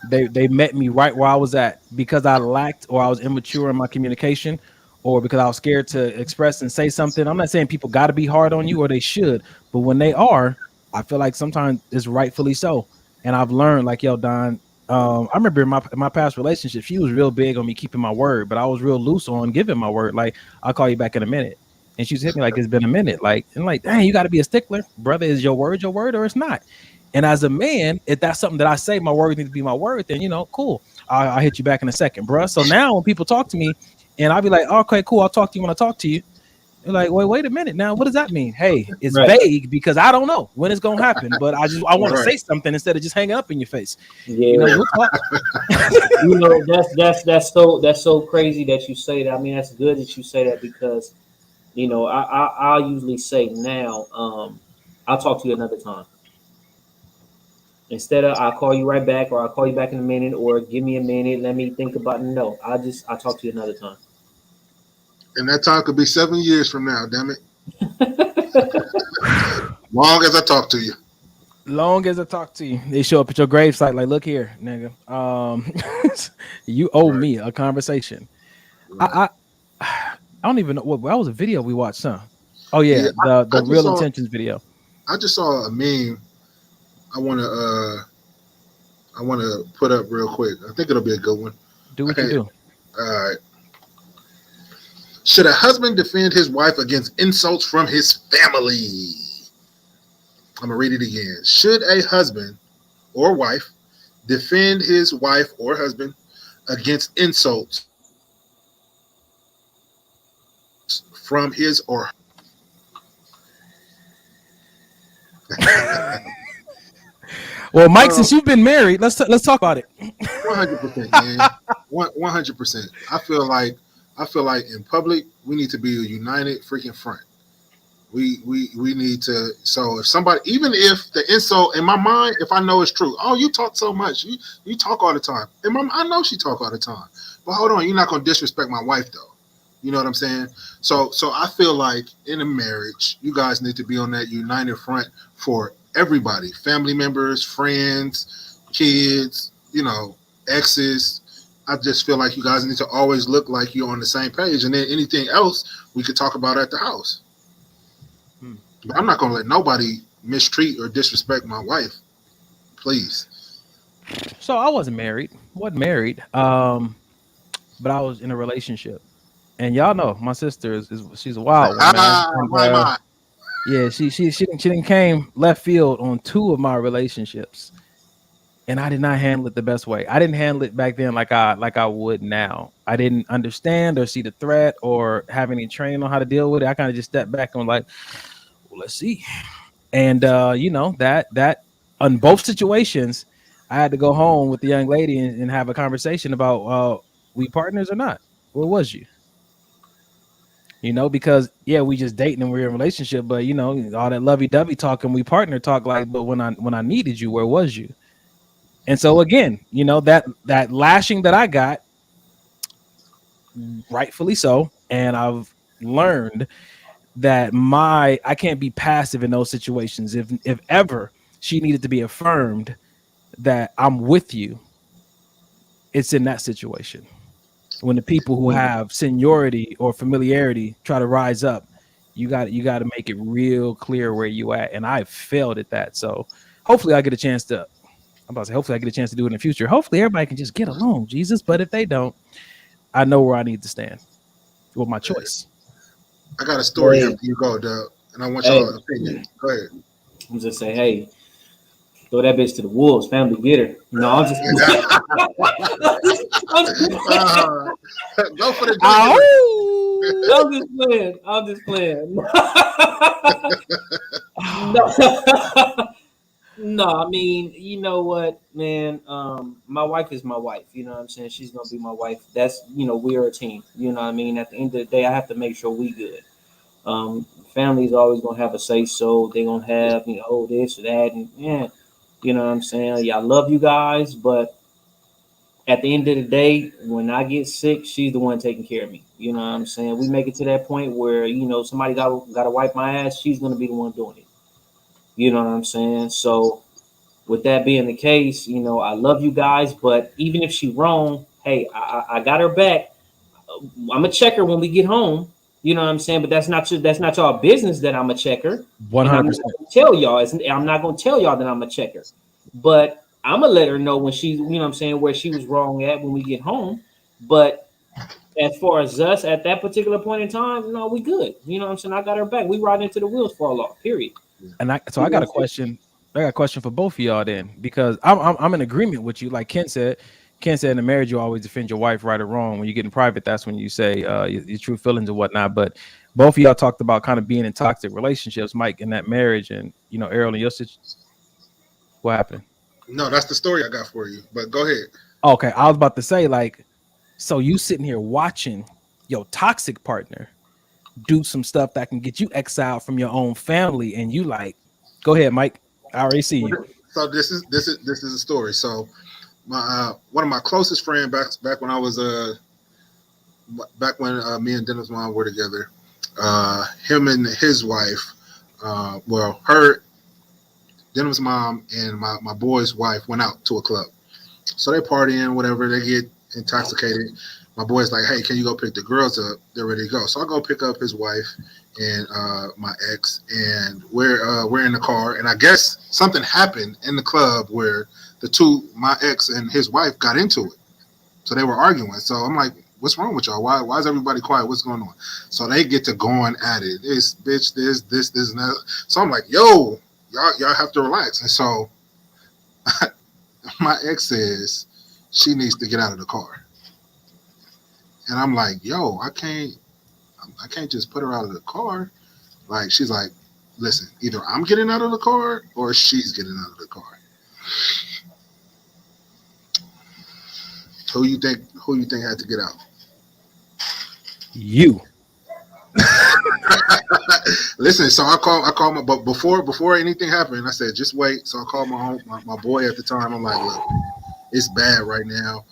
They met me right where I was at because I lacked or I was immature in my communication or because I was scared to express and say something. I'm not saying people got to be hard on you or they should, but when they are, I feel like sometimes it's rightfully so. And I've learned, like, yo, Don, I remember in my past relationship, she was real big on me keeping my word, but I was real loose on giving my word. Like, I'll call you back in a minute. And she's hit me like, it's been a minute. Like, and like, dang, you got to be a stickler, brother. Is your word, or it's not? And as a man, if that's something that I say, my word needs to be my word, then, cool. I'll hit you back in a second, bro. So now when people talk to me and I'll be like, okay, cool. I'll talk to you when I talk to you. They're like, wait a minute. Now, what does that mean? Hey, it's vague because I don't know when it's going to happen, but I want to say something instead of just hanging up in your face. Yeah. We'll talk. That's so crazy that you say that. I mean, that's good that you say that because, I'll usually say now, I'll talk to you another time. Instead of I'll call you right back or I'll call you back in a minute or give me a minute, let me think about it. No, I'll talk to you another time. And that time could be 7 years from now, damn it. Long as I talk to you. Long as I talk to you. They show up at your gravesite like, look here, nigga. You owe me a conversation. Right. I don't even know what was a video we watched, huh? Oh yeah, the Real Intentions video. I just saw a meme. I want to put up real quick. I think it'll be a good one. Do what you do. All right. Should a husband defend his wife against insults from his family? I'm going to read it again. Should a husband or wife defend his wife or husband against insults from his or Well, Mike, since you've been married, let's talk about it. 100%, man. 100%. I feel like in public we need to be a united freaking front. We need to. So if somebody, even if the insult in my mind, if I know it's true, oh, you talk so much, you talk all the time. I know she talk all the time, but hold on, you're not gonna disrespect my wife though. You know what I'm saying? So I feel like in a marriage, you guys need to be on that united front for everybody, family members, friends, kids, exes. I just feel like you guys need to always look like you're on the same page, and then anything else we could talk about at the house. But I'm not gonna let nobody mistreat or disrespect my wife. Please. So I wasn't married. But I was in a relationship. And y'all know my sister she's a wild one. Yeah, she didn't came left field on 2 of my relationships, and I did not handle it the best way. I didn't handle it back then like I would now. I didn't understand or see the threat or have any training on how to deal with it. I kind of just stepped back and was like, well, let's see. And that on both situations, I had to go home with the young lady and have a conversation about we partners or not. Where was you? Because we just dating and we're in a relationship, but all that lovey-dovey talk and we partner talk, like, but when I needed you, where was you? And so again, that lashing that I got, rightfully so, and I've learned that I can't be passive in those situations. If ever she needed to be affirmed that I'm with you, it's in that situation. When the people who have seniority or familiarity try to rise up, you got to make it real clear where you at. And I failed at that. So hopefully I get a chance to do it in the future. Hopefully everybody can just get along, Jesus. But if they don't, I know where I need to stand with my choice. I got a story here for you go, Doug, and I want y'all opinion. Go ahead. I'm just saying, hey, throw that bitch to the wolves, family, get her. No, I'm just go for the I'm just playing. No, I mean, you know what, man? My wife is my wife. You know what I'm saying? She's gonna be my wife. That's we are a team. You know what I mean? At the end of the day, I have to make sure we good. Family is always gonna have a say so. They're gonna have this or that, and you know what I'm saying? Yeah, I love you guys, but at the end of the day, when I get sick, she's the one taking care of me. You know what I'm saying? We make it to that point where somebody got to wipe my ass. She's gonna be the one doing it. You know what I'm saying? So with that being the case, you know, I love you guys, but even if she wrong, hey, I got her back. I'm gonna check her when we get home. You know what I'm saying? But that's not y'all business that I'm a checker. 100%. Tell y'all. I'm not gonna tell y'all that I'm a checker. But I'm gonna let her know when she's, you know what I'm saying, where she was wrong at when we get home. But as far as us at that particular point in time, no, we good. You know what I'm saying? I got her back. We ride into the wheels fall off. Period. And I got a question. I got a question for both of y'all then, because I'm in agreement with you. Like Ken said in a marriage, you always defend your wife, right or wrong. When you get in private, that's when you say your true feelings and whatnot. But both of y'all talked about kind of being in toxic relationships, Mike, in that marriage, and you know, Errol, in your situation, what happened? No, that's the story I got for you. But go ahead. Okay, I was about to say, like, so you sitting here watching your toxic partner do some stuff that can get you exiled from your own family, and you like, go ahead, Mike. I already see you. So this is a story. So my one of my closest friends back when I was me and Dennis' mom were together, him and his wife, Dennis' mom and my boy's wife went out to a club. So they partying, whatever, they get intoxicated. My boy's like, hey, can you go pick the girls up? They're ready to go. So I go pick up his wife and my ex, and we're in the car. And I guess something happened in the club where my ex and his wife got into it. So they were arguing. So I'm like, what's wrong with y'all? Why is everybody quiet? What's going on? So they get to going at it. It's bitch, this, and that. So I'm like, yo, y'all have to relax. And so my ex says she needs to get out of the car. And I'm like, yo, I can't just put her out of the car. Like, she's like, listen, either I'm getting out of the car or she's getting out of the car. Who you think had to get out? You. Listen, so I called my, but before anything happened, I said, just wait. So I called my boy at the time. I'm like, look, it's bad right now.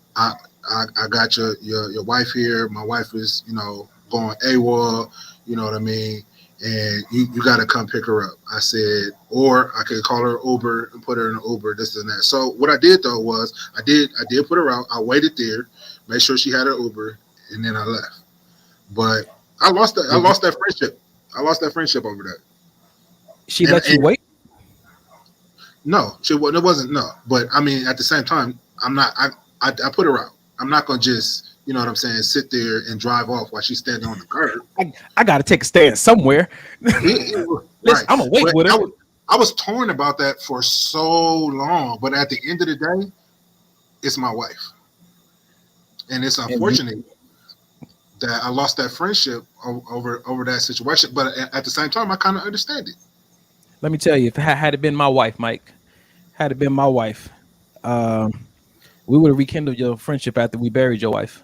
I got your wife here. My wife is, you know, going AWOL, you know what I mean? And you got to come pick her up. I said, or I could call her Uber and put her in an Uber, this and that. So what I did though was I did put her out. I waited there, made sure she had her Uber, and then I left. But I lost that friendship. I lost that friendship over that. She let you wait? No, it wasn't. No, but I mean, at the same time, I put her out. I'm not gonna just, you know what I'm saying, sit there and drive off while she's standing on the curb. I gotta take a stand somewhere. Listen, right. I'm gonna wait with her. I was torn about that for so long, but at the end of the day, it's my wife, and it's unfortunate that I lost that friendship over that situation. But at the same time, I kind of understand it. Let me tell you, if it had it been my wife, Mike, had it been my wife, we would have rekindled your friendship after we buried your wife.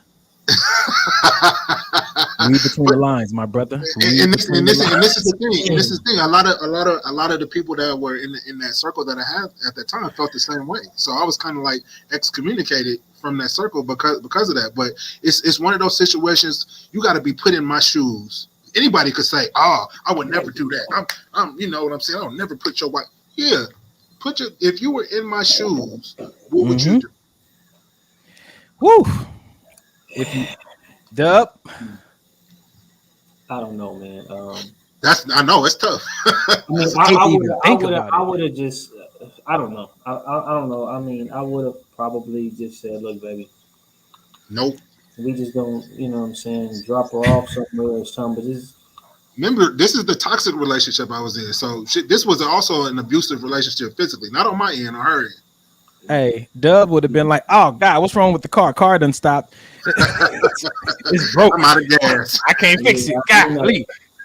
Read between the lines, my brother. And this is the thing. And this is the thing. A lot of the people that were in that circle that I had at that time felt the same way. So I was kind of like excommunicated from that circle because of that. But it's one of those situations you got to be put in my shoes. Anybody could say, "Oh, I would never do that." I'm, you know what I'm saying? I'll never put your wife. Yeah, if you were in my shoes, what would you do? Woo! If you Dub, I don't know, man. I know it's tough. I mean, I would have just. I don't know. I don't know. I mean, I would have probably just said, "Look, baby, nope. We just don't, you know what I'm saying, drop her off somewhere or something." But remember, this is the toxic relationship I was in. So this was also an abusive relationship physically, not on my end, on her end. Hey, Dub would have been like, "Oh God, what's wrong with the car? Car done stopped. It's broke. I'm out of gas. I can't fix it. Golly,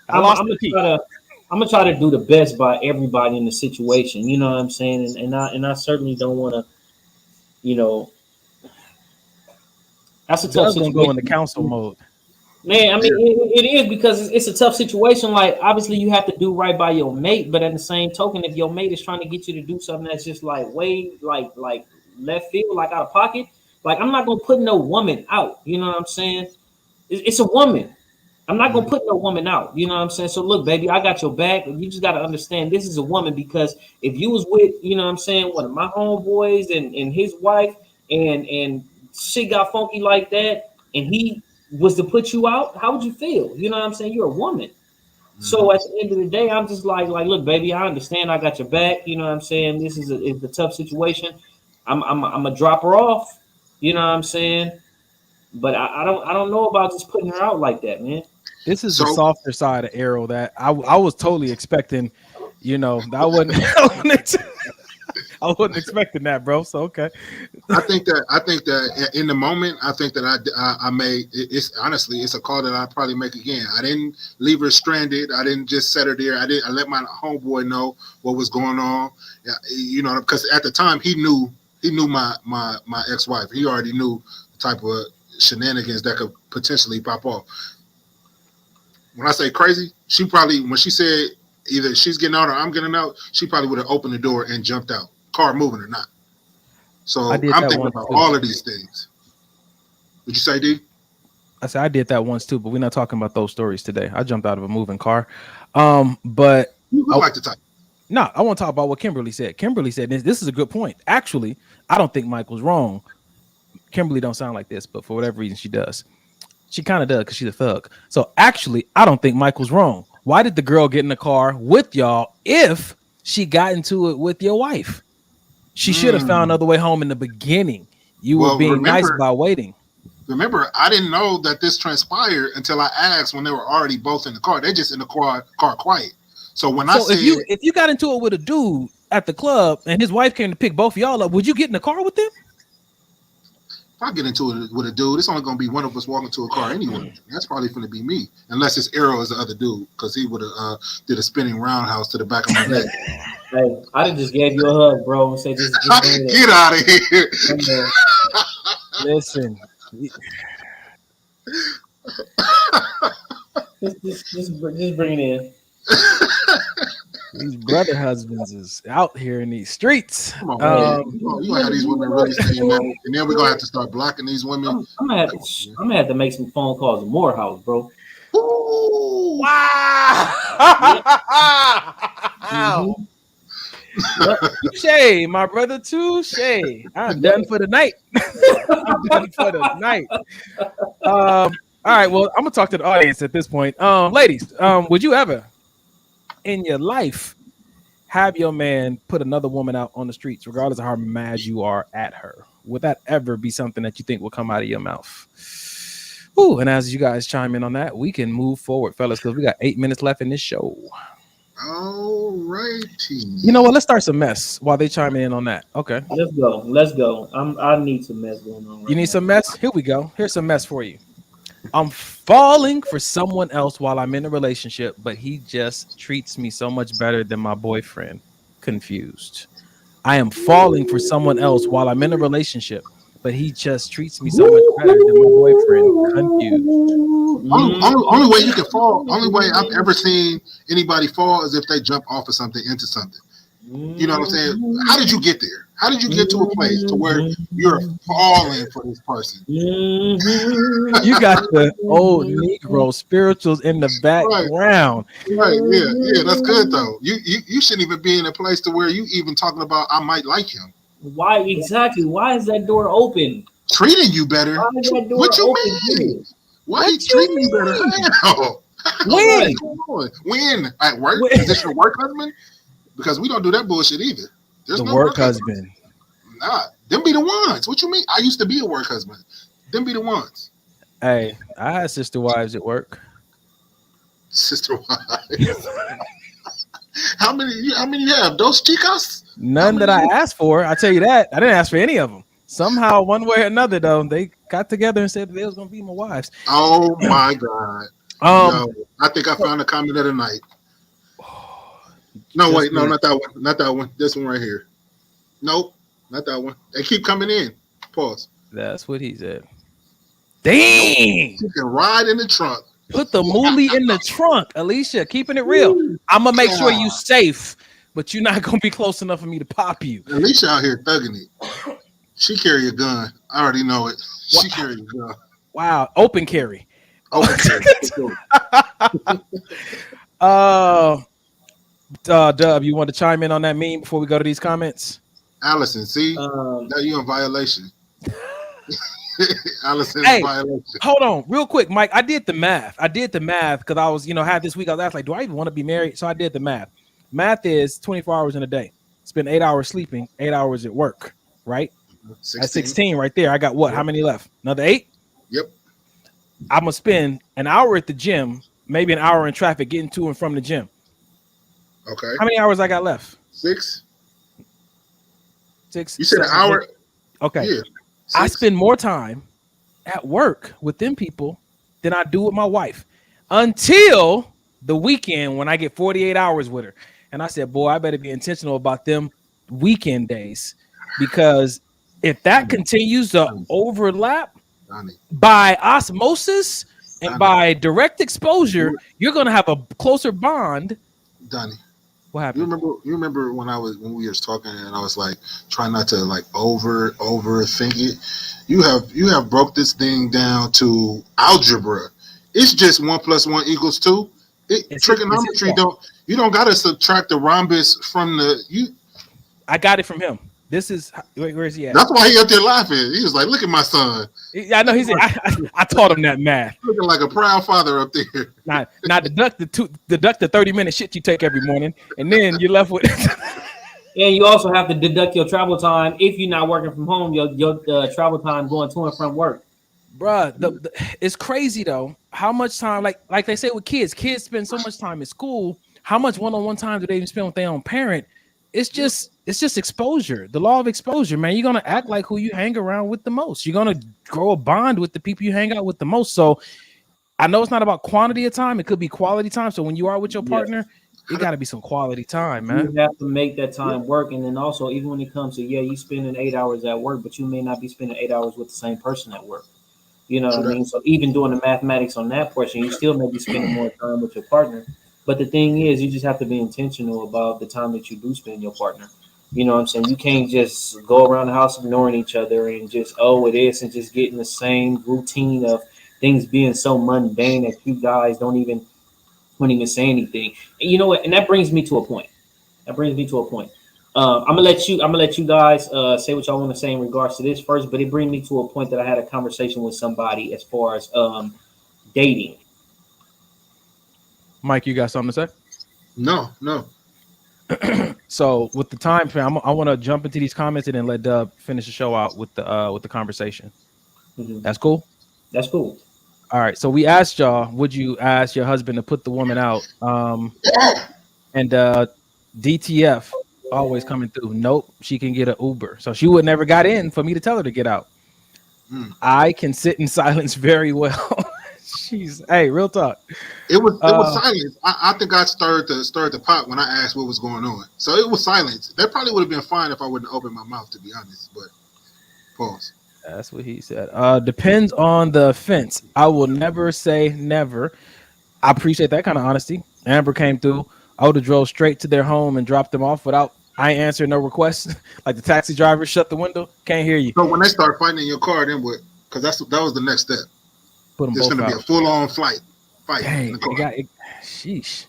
I'm gonna try to do the best by everybody in the situation. You know what I'm saying? And I certainly don't want to, you know. That's a tough situation. Gonna go into counsel mode. Man, I mean, it is because it's a tough situation. Like, obviously, you have to do right by your mate, but at the same token, if your mate is trying to get you to do something that's just like way like left field, like out of pocket, like I'm not gonna put no woman out. You know what I'm saying? It's a woman. I'm not gonna put no woman out. You know what I'm saying? So look, baby, I got your back. You just gotta understand this is a woman, because if you was with, you know what I'm saying, one of my homeboys and his wife, and shit got funky like that, and he was to put you out, how would you feel? You know what I'm saying? You're a woman. So at the end of the day, I'm just like, look, baby, I understand. I got your back. You know what I'm saying? This is a tough situation. I'm gonna drop her off. You know what I'm saying? But I don't know about just putting her out like that, man. This is the softer side of Arrow that I was totally expecting. You know, I wasn't expecting that, bro. So okay. I think that in the moment, I think that I made it's honestly it's a call that I probably make again. I didn't leave her stranded. I didn't just set her there. I let my homeboy know what was going on. You know, because at the time he knew my ex-wife. He already knew the type of shenanigans that could potentially pop off. When I say crazy, she probably, when she said either she's getting out or I'm getting out, she probably would have opened the door and jumped out, car moving or not. So I'm thinking about all of these things. Did you say, D? I said I did that once too, but we're not talking about those stories today. I jumped out of a moving car. But you would like to type. No, I want to talk about what Kimberly said. Kimberly said this is a good point. Actually, I don't think Michael's wrong. Kimberly don't sound like this, but for whatever reason she does. She kind of does because she's a thug. So actually, I don't think Michael's wrong. Why did the girl get in the car with y'all if she got into it with your wife? She should have found another way home in the beginning. You were being nice by waiting. Remember, I didn't know that this transpired until I asked when they were already both in the car. They just in the car quiet. So when I said, if you got into it with a dude at the club and his wife came to pick both of y'all up, would you get in the car with them? If I get into it with a dude, it's only going to be one of us walking to a car anyway. That's probably going to be me, unless it's Arrow as the other dude, because he would have did a spinning roundhouse to the back of my neck. Hey, I done just gave you a hug, bro, and said, just get out of here. Listen. just bring it in. These brother husbands is out here in these streets. Come on, you gonna have these women really saying that, and then we're gonna have to start blocking these women. I'm gonna have to make some phone calls to Morehouse, bro. Ooh. Wow. Touche, my brother. Touche. I'm done for the night. I'm done for the night. All right. Well, I'm gonna talk to the audience at this point. Ladies, would you ever in your life have your man put another woman out on the streets, regardless of how mad you are at her? Would that ever be something that you think will come out of your mouth? Ooh, and as you guys chime in on that, we can move forward, fellas, because we got 8 minutes left in this show. All righty. You know what? Let's start some mess while they chime in on that. Okay. Let's go. I need some mess going on. You need some mess? Here we go. Here's some mess for you. I'm falling for someone else while I'm in a relationship, but he just treats me so much better than my boyfriend. Confused. I am falling for someone else while I'm in a relationship, but he just treats me so much better than my boyfriend. Confused. Only way you can fall, only way I've ever seen anybody fall is if they jump off of something into something. You know what I'm saying? How did you get there? How did you get to a place to where you're falling for this person? You got the old Negro spirituals in the background. Right. Yeah, that's good though. You shouldn't even be in a place to where you even talking about I might like him. Why exactly? Why is that door open? Treating you better. What you mean? Why he treating you better? How? When? At work? Is this your work husband? Because we don't do that bullshit either. There's the no work husband. Nah, them be the ones. What you mean? I used to be a work husband. Them be the ones. Hey, I had sister wives at work. Sister wives. How many you have? Dos chicas? None that I asked for. I tell you that. I didn't ask for any of them. Somehow, one way or another, though, they got together and said they was gonna be my wives. Oh my God. I think I found a comment of the night. No, wait, no, not that one. Not that one. This one right here. Nope, not that one. They keep coming in. Pause. That's what he said. Dang. You can ride in the trunk. Put the moolie in the trunk, Alicia. Keeping it real. I'm gonna make sure you safe, but you're not gonna be close enough for me to pop you. Alicia out here thugging it. She carry a gun. I already know it. She carry a gun. Wow, open carry. Dub, you want to chime in on that meme before we go to these comments? Allison, see, now you in violation. Allison, hey, violation. Hold on, real quick, Mike. I did the math because I was, had this week. I was like, do I even want to be married? So I did the math. Math is 24 hours in a day. Spend 8 hours sleeping, 8 hours at work, right? 16. That's 16 right there. I got what? Yep. How many left? Another 8? Yep. I'm gonna spend an hour at the gym, maybe an hour in traffic getting to and from the gym. Okay. How many hours I got left? 6. 6. You said an hour. 8. Okay. Yeah. 6. I spend more time at work with them people than I do with my wife until the weekend when I get 48 hours with her. And I said, boy, I better be intentional about them weekend days, because if that continues to overlap by osmosis and by direct exposure, you're going to have a closer bond. Donnie, what happened? You remember when we were talking and I was like trying not to like overthink it. You have broke this thing down to algebra. It's just 1 + 1 = 2. Trigonometry you don't gotta subtract the rhombus from I got it from him. This is where is he at? That's why he up there laughing. He was like, "Look at my son." I know he's. I taught him that math. Looking like a proud father up there. Now deduct the 30-minute shit you take every morning, and then you're left with. And you also have to deduct your travel time if you're not working from home. Your travel time going to and from work. Bruh, it's crazy though. How much time, like they say with kids spend so much time in school. How much one-on-one time do they even spend with their own parent? It's just exposure. The law of exposure, man. You're gonna act like who you hang around with the most. You're gonna grow a bond with the people you hang out with the most. So I know it's not about quantity of time. It could be quality time. So when you are with your partner, it got to be some quality time, man. You have to make that time work. And then also, even when it comes to, you spending 8 hours at work, but you may not be spending 8 hours with the same person at work. You know what I mean? So even doing the mathematics on that portion, you still may be spending more time with your partner. But the thing is, you just have to be intentional about the time that you do spend with your partner. You know what I'm saying? You can't just go around the house ignoring each other and just, it is, and just getting the same routine of things being so mundane that you guys don't even say anything. And you know what? And that brings me to a point. I'm gonna let you guys say what y'all want to say in regards to this first, but it brings me to a point that I had a conversation with somebody as far as dating. Mike, you got something to say? No. So with the time frame, I want to jump into these comments and then let Dub finish the show out with the conversation. Mm-hmm. That's cool. That's cool. All right. So we asked y'all, would you ask your husband to put the woman out? And DTF always coming through. Nope, she can get an Uber. So she would never got in for me to tell her to get out. I can sit in silence very well. Hey, real talk. It was silence. I think I stirred the pot when I asked what was going on. So it was silence. That probably would have been fine if I wouldn't open my mouth, to be honest. But pause. That's what he said. Depends on the offense. I will never say never. I appreciate that kind of honesty. Amber came through. I would have drove straight to their home and dropped them off without I answer no requests. Like the taxi driver shut the window. Can't hear you. So when they start fighting in your car, then what? Because that was the next step. Put them It's both going to be a full-on fight. Dang, sheesh.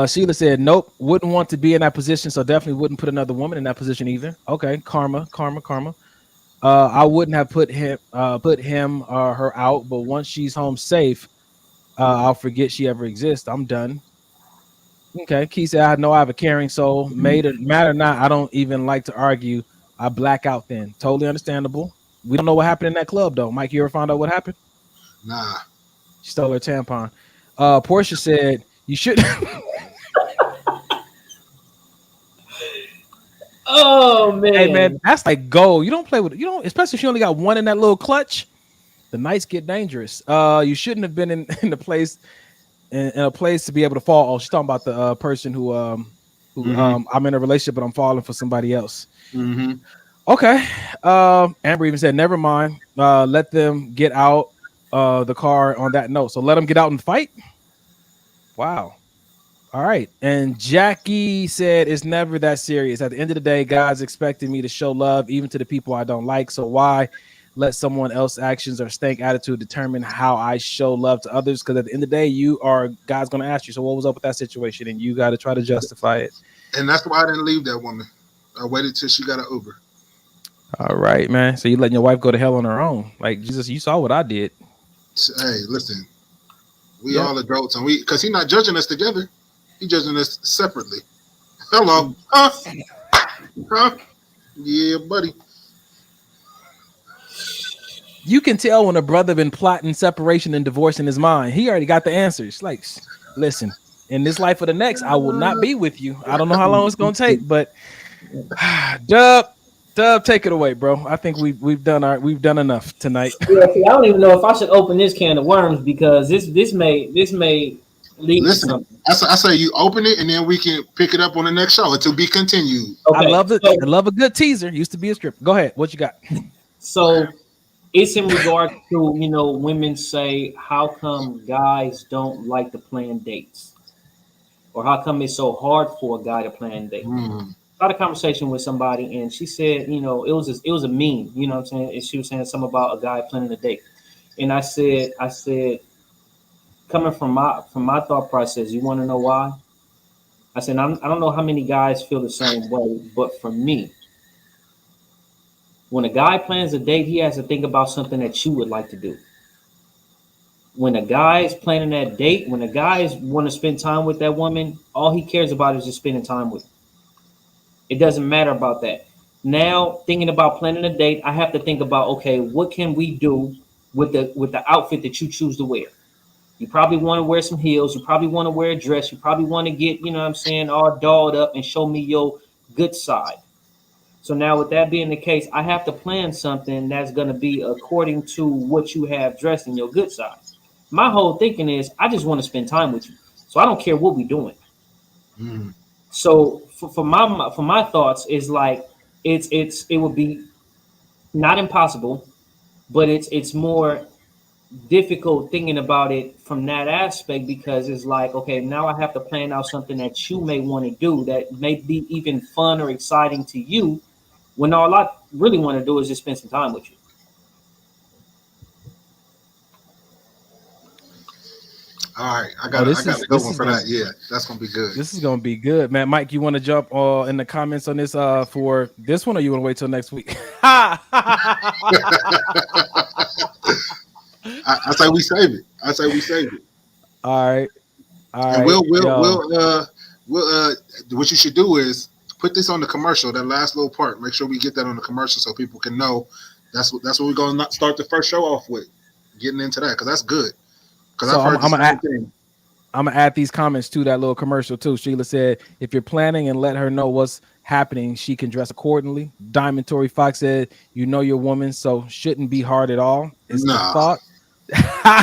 Sheila said, nope, wouldn't want to be in that position, so definitely wouldn't put another woman in that position either. Okay, karma. I wouldn't have put him or her out, but once she's home safe, I'll forget she ever exists. I'm done. Okay, Keith said, I know I have a caring soul. Matter or not, I don't even like to argue. I black out then. Totally understandable. We don't know what happened in that club, though. Mike, you ever found out what happened? Nah. She stole her tampon. Portia said, you should. Oh, man. Hey, man, that's like gold. You don't play with it. You don't, especially if you only got one in that little clutch. The nights get dangerous. You shouldn't have been in a place to be able to fall. Oh, she's talking about the person who I'm in a relationship, but I'm falling for somebody else. Mm-hmm. Okay. Amber even said, never mind. Let them get out the car on that note. So let them get out and fight. Wow. All right. And Jackie said, it's never that serious. At the end of the day, God's expecting me to show love even to the people I don't like. So why let someone else's actions or stank attitude determine how I show love to others. Because at the end of the day, God's going to ask you, so what was up with that situation? And you got to try to justify it. And that's why I didn't leave that woman. I waited till she got an Uber. All right, man. So you letting your wife go to hell on her own? Like Jesus, you saw what I did. Hey, listen, we all adults, and because he's not judging us together, he's judging us separately. Hello, huh? Yeah, buddy. You can tell when a brother been plotting separation and divorce in his mind. He already got the answers. Like, listen, in this life or the next, I will not be with you. I don't know how long it's gonna take, but Dub, take it away, bro. I think we've done enough tonight. Yeah, see, I don't even know if I should open this can of worms because this may lead to something. I say you open it and then we can pick it up on the next show. It to be continued. Okay. I love a good teaser. Used to be a script. Go ahead. What you got? So it's in regard to, women say, how come guys don't like to plan dates? Or how come it's so hard for a guy to plan dates? I had a conversation with somebody and she said, it was a meme, you know what I'm saying? And she was saying something about a guy planning a date. And I said, coming from my thought process, you want to know why? I said, I don't know how many guys feel the same way, but for me, when a guy plans a date, he has to think about something that you would like to do. When a guy is planning that date, when a guy want to spend time with that woman, all he cares about is just spending time with her. It doesn't matter about that. Now, thinking about planning a date, I have to think about, okay, what can we do with the outfit that you choose to wear? You probably want to wear some heels. You probably want to wear a dress. You probably want to get, all dolled up and show me your good side. So now with that being the case, I have to plan something that's going to be according to what you have dressed in your good side. My whole thinking is I just want to spend time with you. So I don't care what we're doing. So for my thoughts is like it would be not impossible, but it's more difficult thinking about it from that aspect because it's like, okay, now I have to plan out something that you may want to do that may be even fun or exciting to you when all I really want to do is just spend some time with you. All right, I got a good one for that. Yeah, that's gonna be good. This is gonna be good, man. Mike, you want to jump in the comments on this for this one, or you want to wait till next week? I say we save it. All right. And we'll what you should do is put this on the commercial, that last little part. Make sure we get that on the commercial so people can know that's what we're gonna start the first show off with, getting into that because that's good. Because so I'm gonna add these comments to that little commercial too. Sheila said, if you're planning and let her know what's happening, she can dress accordingly. Diamond Tory Fox said, you know your woman, so shouldn't be hard at all. It's the thought.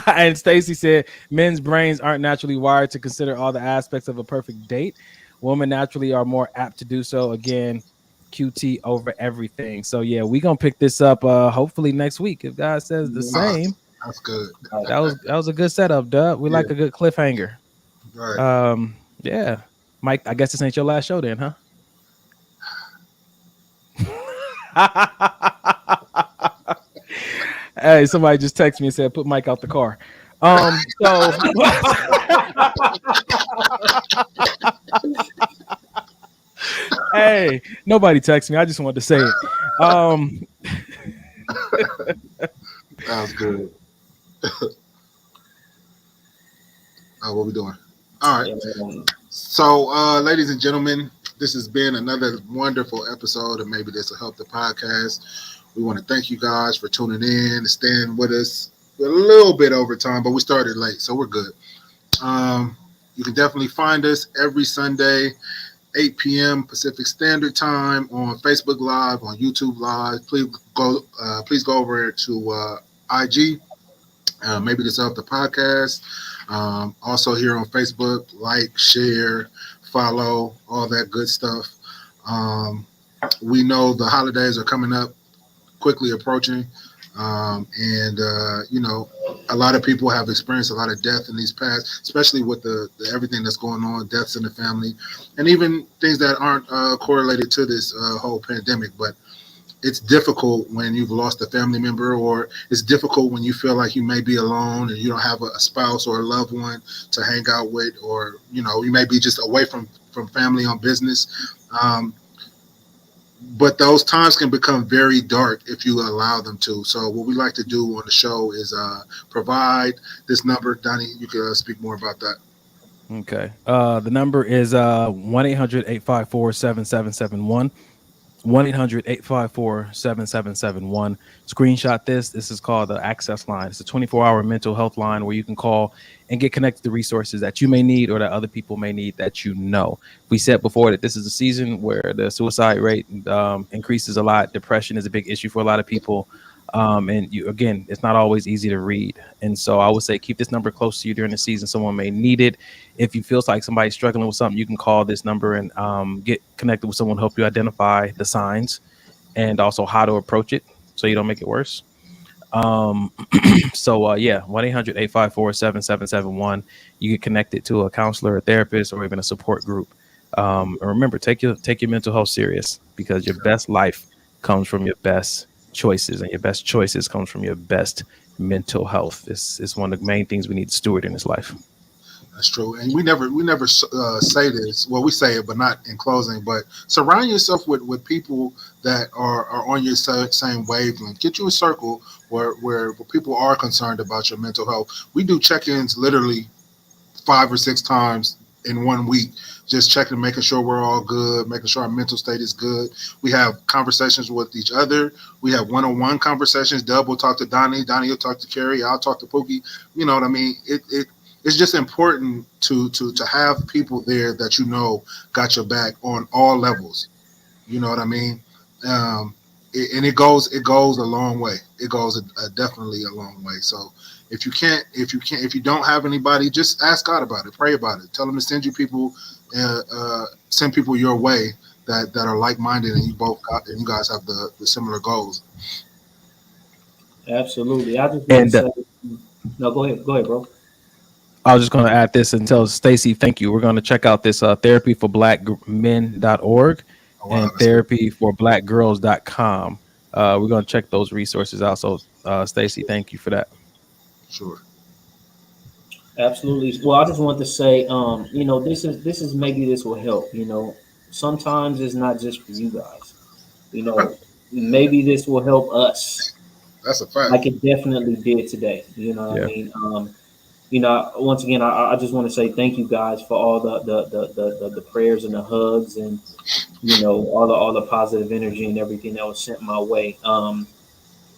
And Stacy said, men's brains aren't naturally wired to consider all the aspects of a perfect date. Women naturally are more apt to do so. Again, QT over everything. So yeah, we're gonna pick this up hopefully next week if God says the same. That's good. That was a good setup, Dub. We like a good cliffhanger. Right. Yeah. Mike, I guess this ain't your last show then, huh? Hey, somebody just texted me and said, put Mike out the car. So hey, nobody texted me. I just wanted to say it. That was good. What we doing? All right. So, ladies and gentlemen, this has been another wonderful episode of Maybe This Will Help the Podcast. We want to thank you guys for tuning in and staying with us. We're a little bit over time, but we started late, so we're good. You can definitely find us every Sunday, 8 p.m. Pacific Standard Time on Facebook Live, on YouTube Live. Please go over to IG. Maybe This Will Help the Podcast. Also here on Facebook, like, share, follow, all that good stuff. We know the holidays are coming up, quickly approaching. And a lot of people have experienced a lot of death in these past, especially with the everything that's going on, deaths in the family, and even things that aren't correlated to this whole pandemic. But it's difficult when you've lost a family member, or it's difficult when you feel like you may be alone and you don't have a spouse or a loved one to hang out with, or you may be just away from family on business. But those times can become very dark if you allow them to. So what we like to do on the show is provide this number. Donnie, you can speak more about that. Okay. The number is 1-800-854-7771. 1-800-854-7771. Screenshot this. This is called the Access Line. It's a 24-hour mental health line where you can call and get connected to resources that you may need or that other people may need that you know. We said before that this is a season where the suicide rate increases a lot. Depression is a big issue for a lot of people. And again, it's not always easy to read. And so I would say keep this number close to you during the season. Someone may need it. If you feel like somebody's struggling with something, you can call this number and get connected with someone to help you identify the signs and also how to approach it so you don't make it worse. So 1-800-854-7771. You get connected to a counselor, a therapist, or even a support group. And remember, take your mental health serious, because your best life comes from your best choices, and your best choices comes from your best mental health. It's one of the main things we need to steward in this life. That's true. And we never say this. Well, we say it, but not in closing. But surround yourself with people that are on your same wavelength. Get you a circle where people are concerned about your mental health. We do check-ins literally 5 or 6 times in 1 week, just checking, making sure we're all good, making sure our mental state is good. We have conversations with each other. We have one-on-one conversations. Dub will talk to Donnie. Donnie will talk to Carrie. I'll talk to Pookie. You know what I mean? It's just important to have people there that got your back on all levels. You know what I mean? And it goes a long way. It goes definitely a long way. So if you don't have anybody, just ask God about it, pray about it, tell him to send you people, send people your way that are like-minded, and you guys have the similar goals. Absolutely. I just want to say, no, go ahead, bro. I was just going to add this and tell Stacy, thank you. We're going to check out this therapyforblackmen.org and therapyforblackgirls.com. We're going to check those resources out. So, Stacy, thank you for that. Sure. Absolutely. Well, I just want to say, this is maybe this will help. Sometimes it's not just for you guys. Maybe this will help us. That's a fact. Like it definitely did today. What I mean? Once again, I just want to say thank you guys for all the prayers and the hugs and all the positive energy and everything that was sent my way.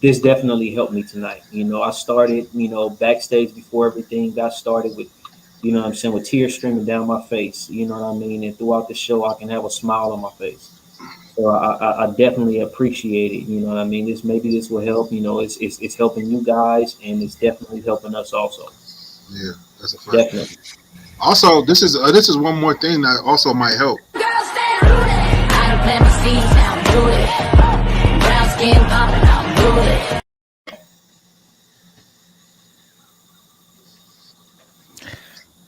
This definitely helped me tonight. I started backstage before everything got started with with tears streaming down my face. You know what I mean? And throughout the show, I can have a smile on my face. So I definitely appreciate it. You know what I mean? Maybe this will help. It's helping you guys, and it's definitely helping us also. Yeah, that's a fact. Definitely. Also, this is one more thing that also might help.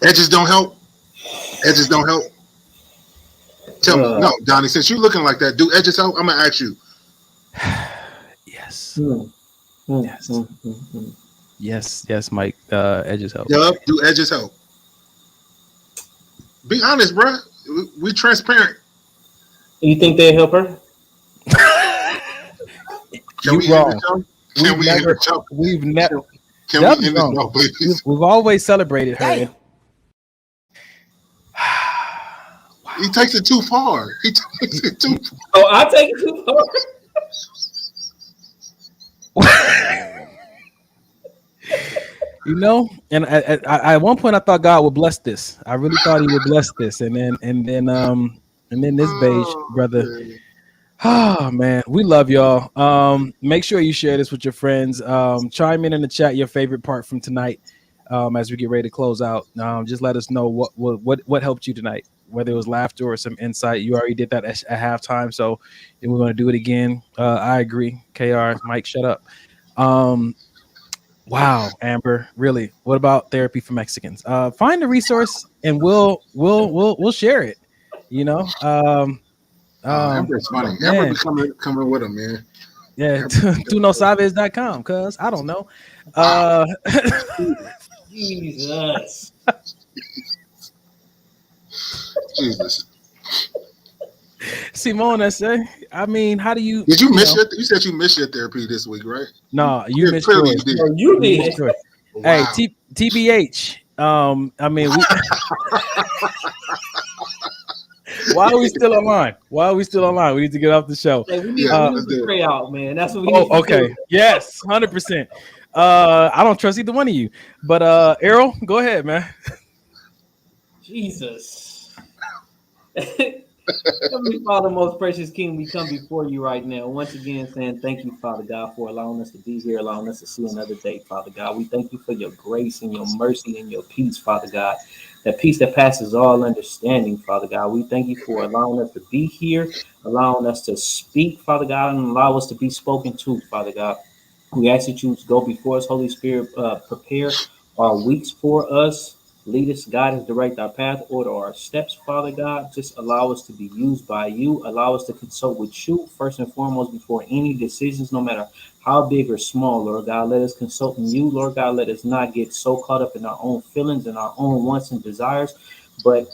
Edges don't help. Edges don't help. Tell me, no, Donnie. Since you're looking like that, do edges help? I'm gonna ask you. Yes. Yes, Mike. Edges help. Yep, do edges help? Be honest, bro. We transparent. You think they help her? Can we end the show? Can we end the show? We've never. Can we end the show, please? We've always celebrated her. Hey. He takes it too far. He takes it too far. Oh, I take it too far. And at one point I thought God would bless this. I really thought He would bless this, and then this beige brother. Oh man, we love y'all. Make sure you share this with your friends. Chime in the chat your favorite part from tonight. As we get ready to close out, just let us know what helped you tonight. Whether it was laughter or some insight. You already did that at halftime, so we're going to do it again. I agree. KR, Mike, shut up. Wow, Amber, really? What about therapy for Mexicans? Find the resource and we'll share it. Emperor's funny. Emperor be coming with him, man. Yeah, tunosavez.com, cuz I don't know. Jesus. Jesus. Simone, I mean, how do you? Did you miss your? You said you missed your therapy this week, right? No, you missed clearly yours. you did. No, you did. Hey, Wow. TBH. I mean, why are we still online? We need to get off the show. Hey, we need to pray out, man. That's what we need to okay. do. Yes, 100%. I don't trust either one of you. But Errol, go ahead, man. Jesus. Heavenly Father, most precious King, we come before you right now. Once again, saying thank you, Father God, for allowing us to be here, allowing us to see another day, Father God. We thank you for your grace and your mercy and your peace, Father God. That peace that passes all understanding, Father God. We thank you for allowing us to be here, allowing us to speak, Father God, and allow us to be spoken to, Father God. We ask that you go before us, Holy Spirit, prepare our weeks for us. Lead us, guide us, direct our path, order our steps, Father God. Just allow us to be used by you. Allow us to consult with you first and foremost before any decisions, no matter how big or small, Lord God. Let us consult in you, Lord God. Let us not get so caught up in our own feelings and our own wants and desires, but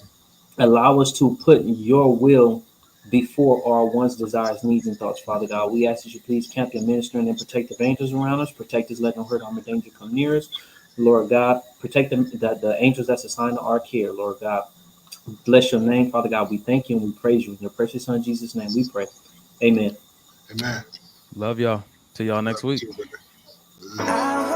allow us to put your will before our wants, desires, needs, and thoughts, Father God. We ask that you please camp your ministering and protective angels around us. Protect us, let no hurt, harm, or danger come near us. Lord God, protect them, the angels that's assigned to our care, Lord God. Bless your name, Father God. We thank you and we praise you. In your precious Son, Jesus' name, we pray. Amen. Amen. Love y'all. See y'all next week. Love you,